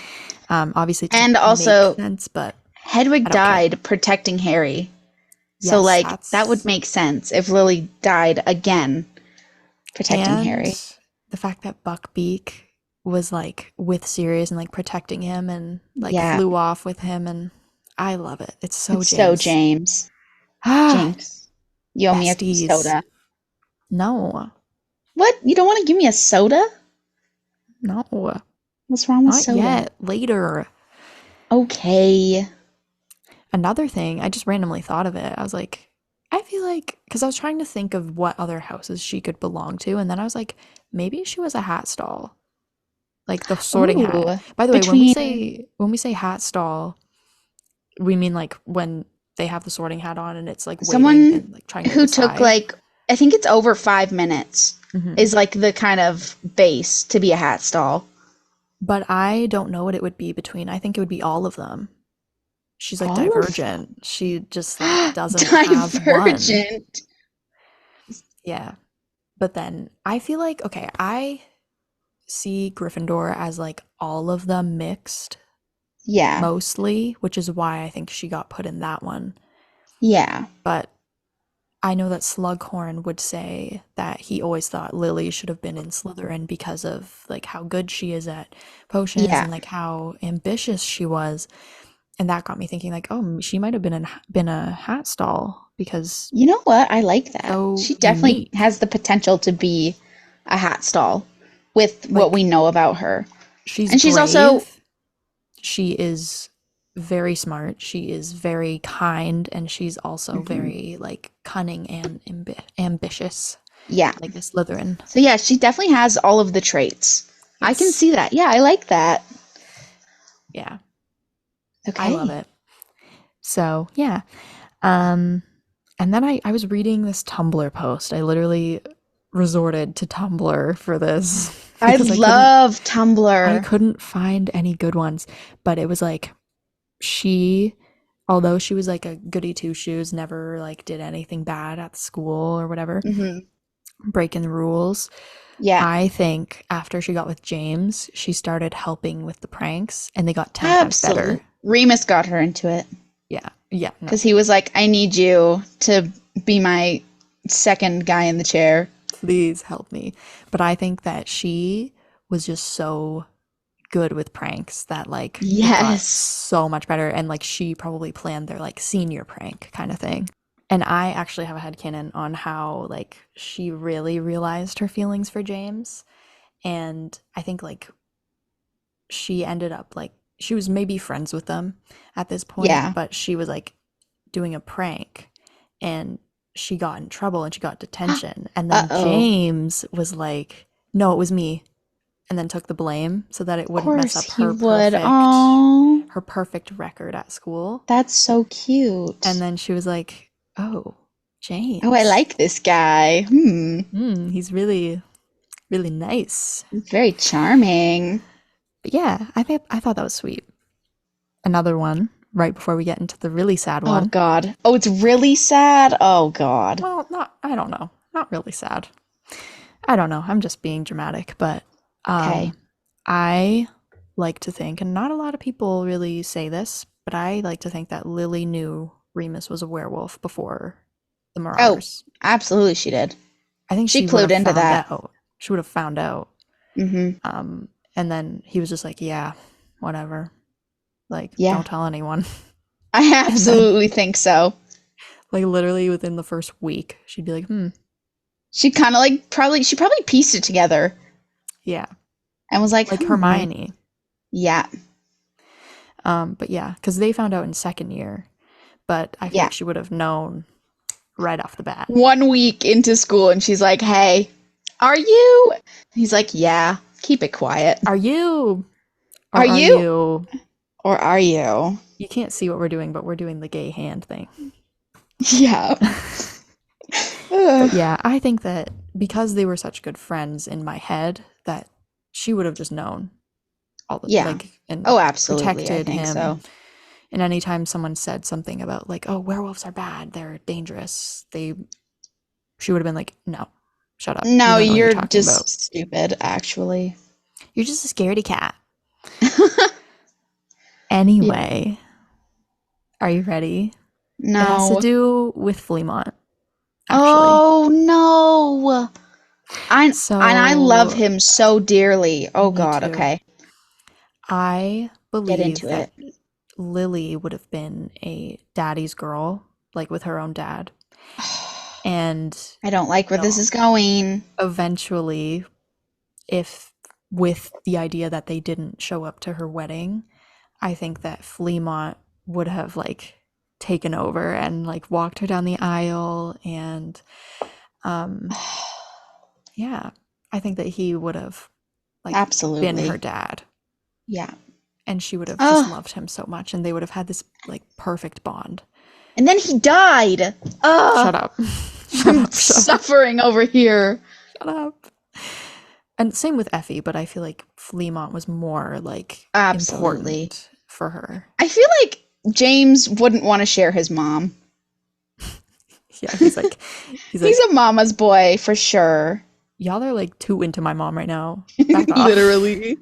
Obviously, it And doesn't make also, sense, but I Hedwig don't care. died protecting Harry. So, Yes, like, that would that's make sense if Lily died again protecting and Harry. the fact that Buckbeak was like with Sirius and like protecting him and like Yeah, flew off with him, and I love it. It's so it's so James. James. Ah, Jinx, you owe me a besties. soda. No, What? You don't want to give me a soda? no, What's wrong with not soda? yet. Later. Okay. Another thing, I just randomly thought of it. I was like, I feel like, because I was trying to think of what other houses she could belong to, and then I was like, maybe she was a hat stall, like the Sorting Hat. Ooh, By the way, between when we say hat stall, we mean like when they have the Sorting Hat on and it's like waiting someone and like trying to who took decide. like, I think it's over 5 minutes Hmm. is like the kind of base to be a hat stall. But I don't know what it would be between. I think it would be all of them. She's like All of divergent. She just like doesn't have one. Divergent. Yeah. But then I feel like, okay, I see Gryffindor as like all of them mixed Yeah. mostly, which is why I think she got put in that one. Yeah. But I know that Slughorn would say that he always thought Lily should have been in Slytherin because of like how good she is at potions Yeah. and like how ambitious she was. And that got me thinking like, oh, she might have been a hat stall because You know what? I like that. so She definitely unique. has the potential to be a hat stall with what we Like know about her. she's And she's also, brave. She is very smart. She is very kind, and she's also Hmm. very like cunning and ambitious, Yeah. like a Slytherin. So yeah, she definitely has all of the traits. I can Yes. see that. Yeah, I like that. Yeah. I love Okay. it. So, yeah. Um, and then I was reading this Tumblr post. I literally resorted to Tumblr for this I because love I Tumblr. couldn't find any good ones. But it was like she, although she was like a goody two shoes, never like did anything bad at school or whatever, Hmm. breaking the rules. Yeah, I think after she got with James, she started helping with the pranks and they got 10 times better. absolutely. Remus got her into it Yeah. Yeah. No, because he was like, I need you to be my second guy in the chair. please help me. But I think that she was just so good with pranks that like it got Yes. so much better and like she probably planned their like senior prank kind of thing. And I actually have a headcanon on how like she really realized her feelings for James. And I think like she ended up like she was maybe friends with them at this point, Yeah. but she was like doing a prank and she got in trouble and she got detention. And then Uh-oh. James was like, no, it was me. And then took the blame so that it Of wouldn't mess course up he would. Oh, her perfect record at school. that's so And cute. then she was like, oh, Oh, I James. like this guy. Hmm. He's really, really nice. Very charming. But yeah, I thought that was sweet. Another one, right before we get into the really sad Oh one. God. Oh, it's really sad. Oh God. Well, not, I don't know. Not really sad. I don't know. I'm just being dramatic, but Okay. um, I like to think, and not a lot of people really say this, but I like to think that Lily knew Remus was a werewolf before the Oh, Marauders. absolutely she did. I think She she would clued have into found that. out. She would have found out. Mm-hmm. And then he was just like, yeah, whatever. Like, Yeah. don't tell anyone. I And then, absolutely think so. like, literally within the first week, she'd be like, She kind of like she probably pieced it together yeah, and was like, like hmm. Hermione. Yeah. But yeah, because they found out in second year, but I feel Yeah. like she would have known right off the bat. 1 week into school and she's like, hey, are you? He's like, yeah, keep it quiet. Are you? Are Or are you? you? Or are you? You can't see what we're doing, but we're doing the gay hand thing. Yeah. But Ugh. yeah, I think that because they were such good friends in my head, that she would have just known all the Yeah. like and Oh, absolutely. I protected think him. so. And anytime someone said something about like, oh, werewolves are bad, they're dangerous, she would have been like, no, shut up. You No, don't know what you're you're talking about. just stupid, actually. You're just a scaredy cat. Yeah. Anyway, are you ready? It has to No. do with Fleamont, actually. Oh no. I love So, him so dearly. Oh me God, too. okay. I Get believe into that it. Lily would have been a daddy's girl, like with her own dad. And, I don't like you where this know, is going. eventually, if with the idea that they didn't show up to her wedding, I think that Fleamont would have like taken over and like walked her down the aisle and um yeah, I think that he would have like been her Absolutely. dad Yeah. and she would have just Oh, loved him so much and they would have had this like perfect bond. and then he died. Shut Oh, up. Shut I'm up. Shut up. suffering over here. Shut up. And same with Effie, but I feel like Fleamont was more like Absolutely. important for her. I feel like James wouldn't want to share his mom. Yeah, he's He's like a mama's boy for sure. y'all are like too into my mom right now. Back off. Literally.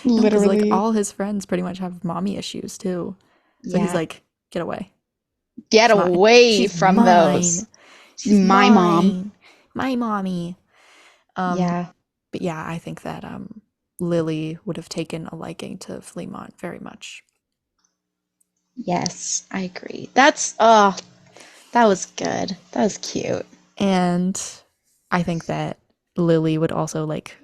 No, because like Literally. all his friends pretty much have mommy issues too. So he's Yeah. like, get away. Get It's mine. away She's from those. mine. She's She's my mom. mine. My mommy. Um, Yeah. but yeah, I think that Lily would have taken a liking to Fleamont very much. Yes, I agree. That was good. That was cute. And I think that Lily would also like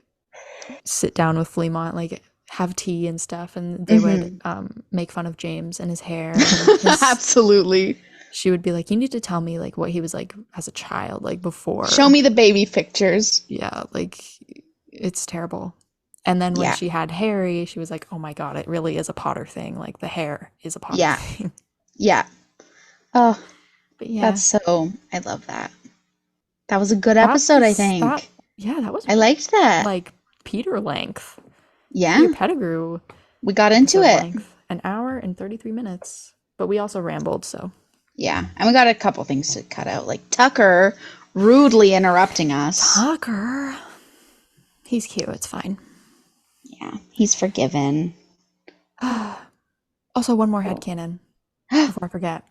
sit down with Fleamont like, have tea and stuff, and they would Mm-hmm. make fun of James and his hair and his. Absolutely. She would be like, "You need to tell me like what he was like as a child, like Show before." me the baby pictures. Yeah, like it's terrible. And then when Yeah. she had Harry, she was like, "Oh my God, it really is a Potter thing. Like the hair is a Potter Yeah. thing." Yeah. Oh, But yeah, that's so, I love that. That was a good that episode, I was that. think. Yeah, that was I liked that. like Peter length, Peter Yeah. Pettigrew We got into episode it. length, an hour and 33 minutes. But we also rambled, so. Yeah. And we got a couple things to cut out, like Tucker rudely interrupting us. Tucker. He's cute, it's fine. Yeah. He's forgiven. Also, one more headcanon before I forget.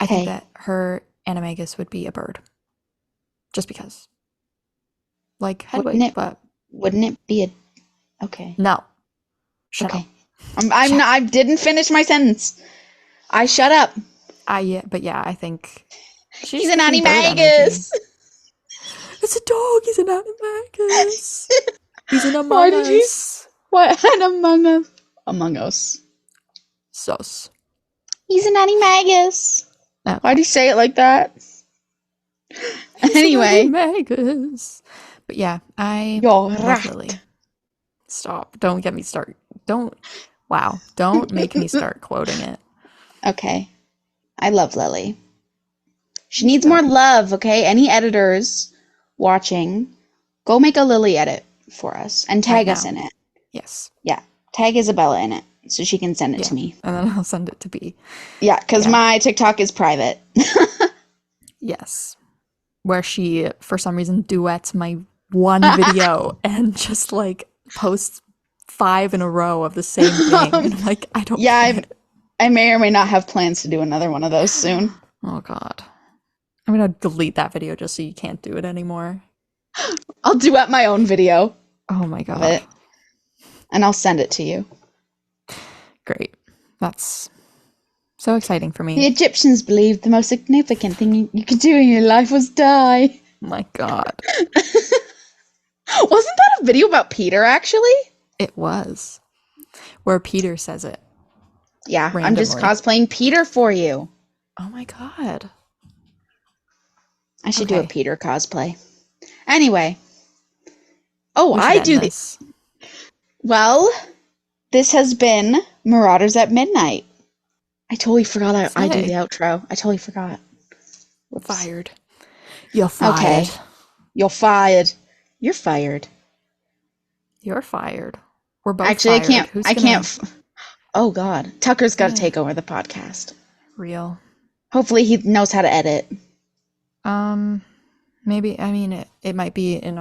I think Okay. that her animagus would be a bird. Just because. Like Wouldn't Hedwig, it, but wouldn't it be a, okay. no. Shut up. Okay. I'm Shut not, I didn't finish my sentence. I shut up. Yeah, but yeah, I think she's He's just an gives me bird energy. animagus. It's a dog. He's an animagus. He's an Why Among did you? Us. What? An Among Us? Among Us. Sus. He's an animagus. Why Okay. do you say it like that? He's an Anyway, animagus. But yeah, I you're love right. Lily. Stop. Don't get me start. Don't. Wow. Don't make me start quoting it. Okay. I love Lily. She Me needs too. more love, okay? Any editors watching, go make a Lily edit for us and Right tag us now. in it. Yes. Yeah. Tag Isabella in it so she can send it to Yeah. me. And then I'll send it to B. Yeah, because Yeah. my TikTok is private. Yes. Where she, for some reason, duets my one video and just like posts 5 in a row of the same thing. And I'm like, I don't Yeah, get it. I may or may not have plans to do another one of those soon. Oh God. I'm gonna delete that video just so you can't do it anymore. I'll duet my own video Oh my of God. it and I'll send it to you. Great. That's so exciting for The me. Egyptians believed the most significant thing you could do in your life was die. My God. Wasn't that a video about Peter, actually? It was. Where Peter says it Yeah, I'm just randomly. cosplaying Peter for you. Oh my God. I should do a Okay. Peter cosplay. Anyway. Oh, We should I end do the. this. Well, this has been Marauders at Midnight. I totally forgot I do the Say. outro. I totally forgot. Whoops. Fired. You're fired. Okay. You're fired. You're fired. You're fired. We're both Actually, fired. Who's I can't. gonna Oh, God. Tucker's got to yeah, take over the podcast. real? Hopefully, he knows how to edit. Um maybe I mean it might be in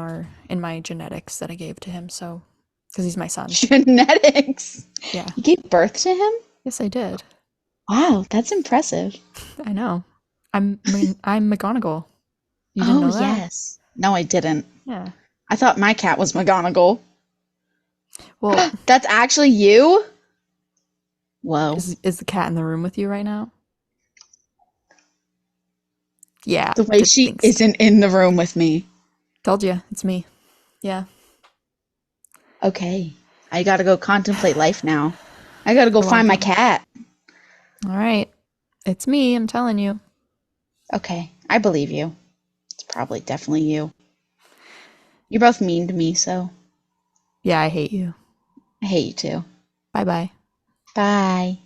my genetics that I gave to him, so because he's my son. Genetics. Yeah. You gave birth to him? Yes, I did. Wow, that's impressive. I know. I'm McGonagall. You didn't Oh, know that? yes. No, I didn't. Yeah. I thought my cat was McGonagall. Well, That's actually you? Whoa. is the cat in the room with you right now? Yeah, The way did she think so. isn't in the room with me. Told you, it's me. Yeah. Okay. I gotta go contemplate life now. I gotta go You're find my welcome. cat. All right. It's me, I'm telling you. Okay, I believe you. It's probably definitely you. You're both mean to me, so Yeah, I hate you. I hate you too. Bye bye. Bye.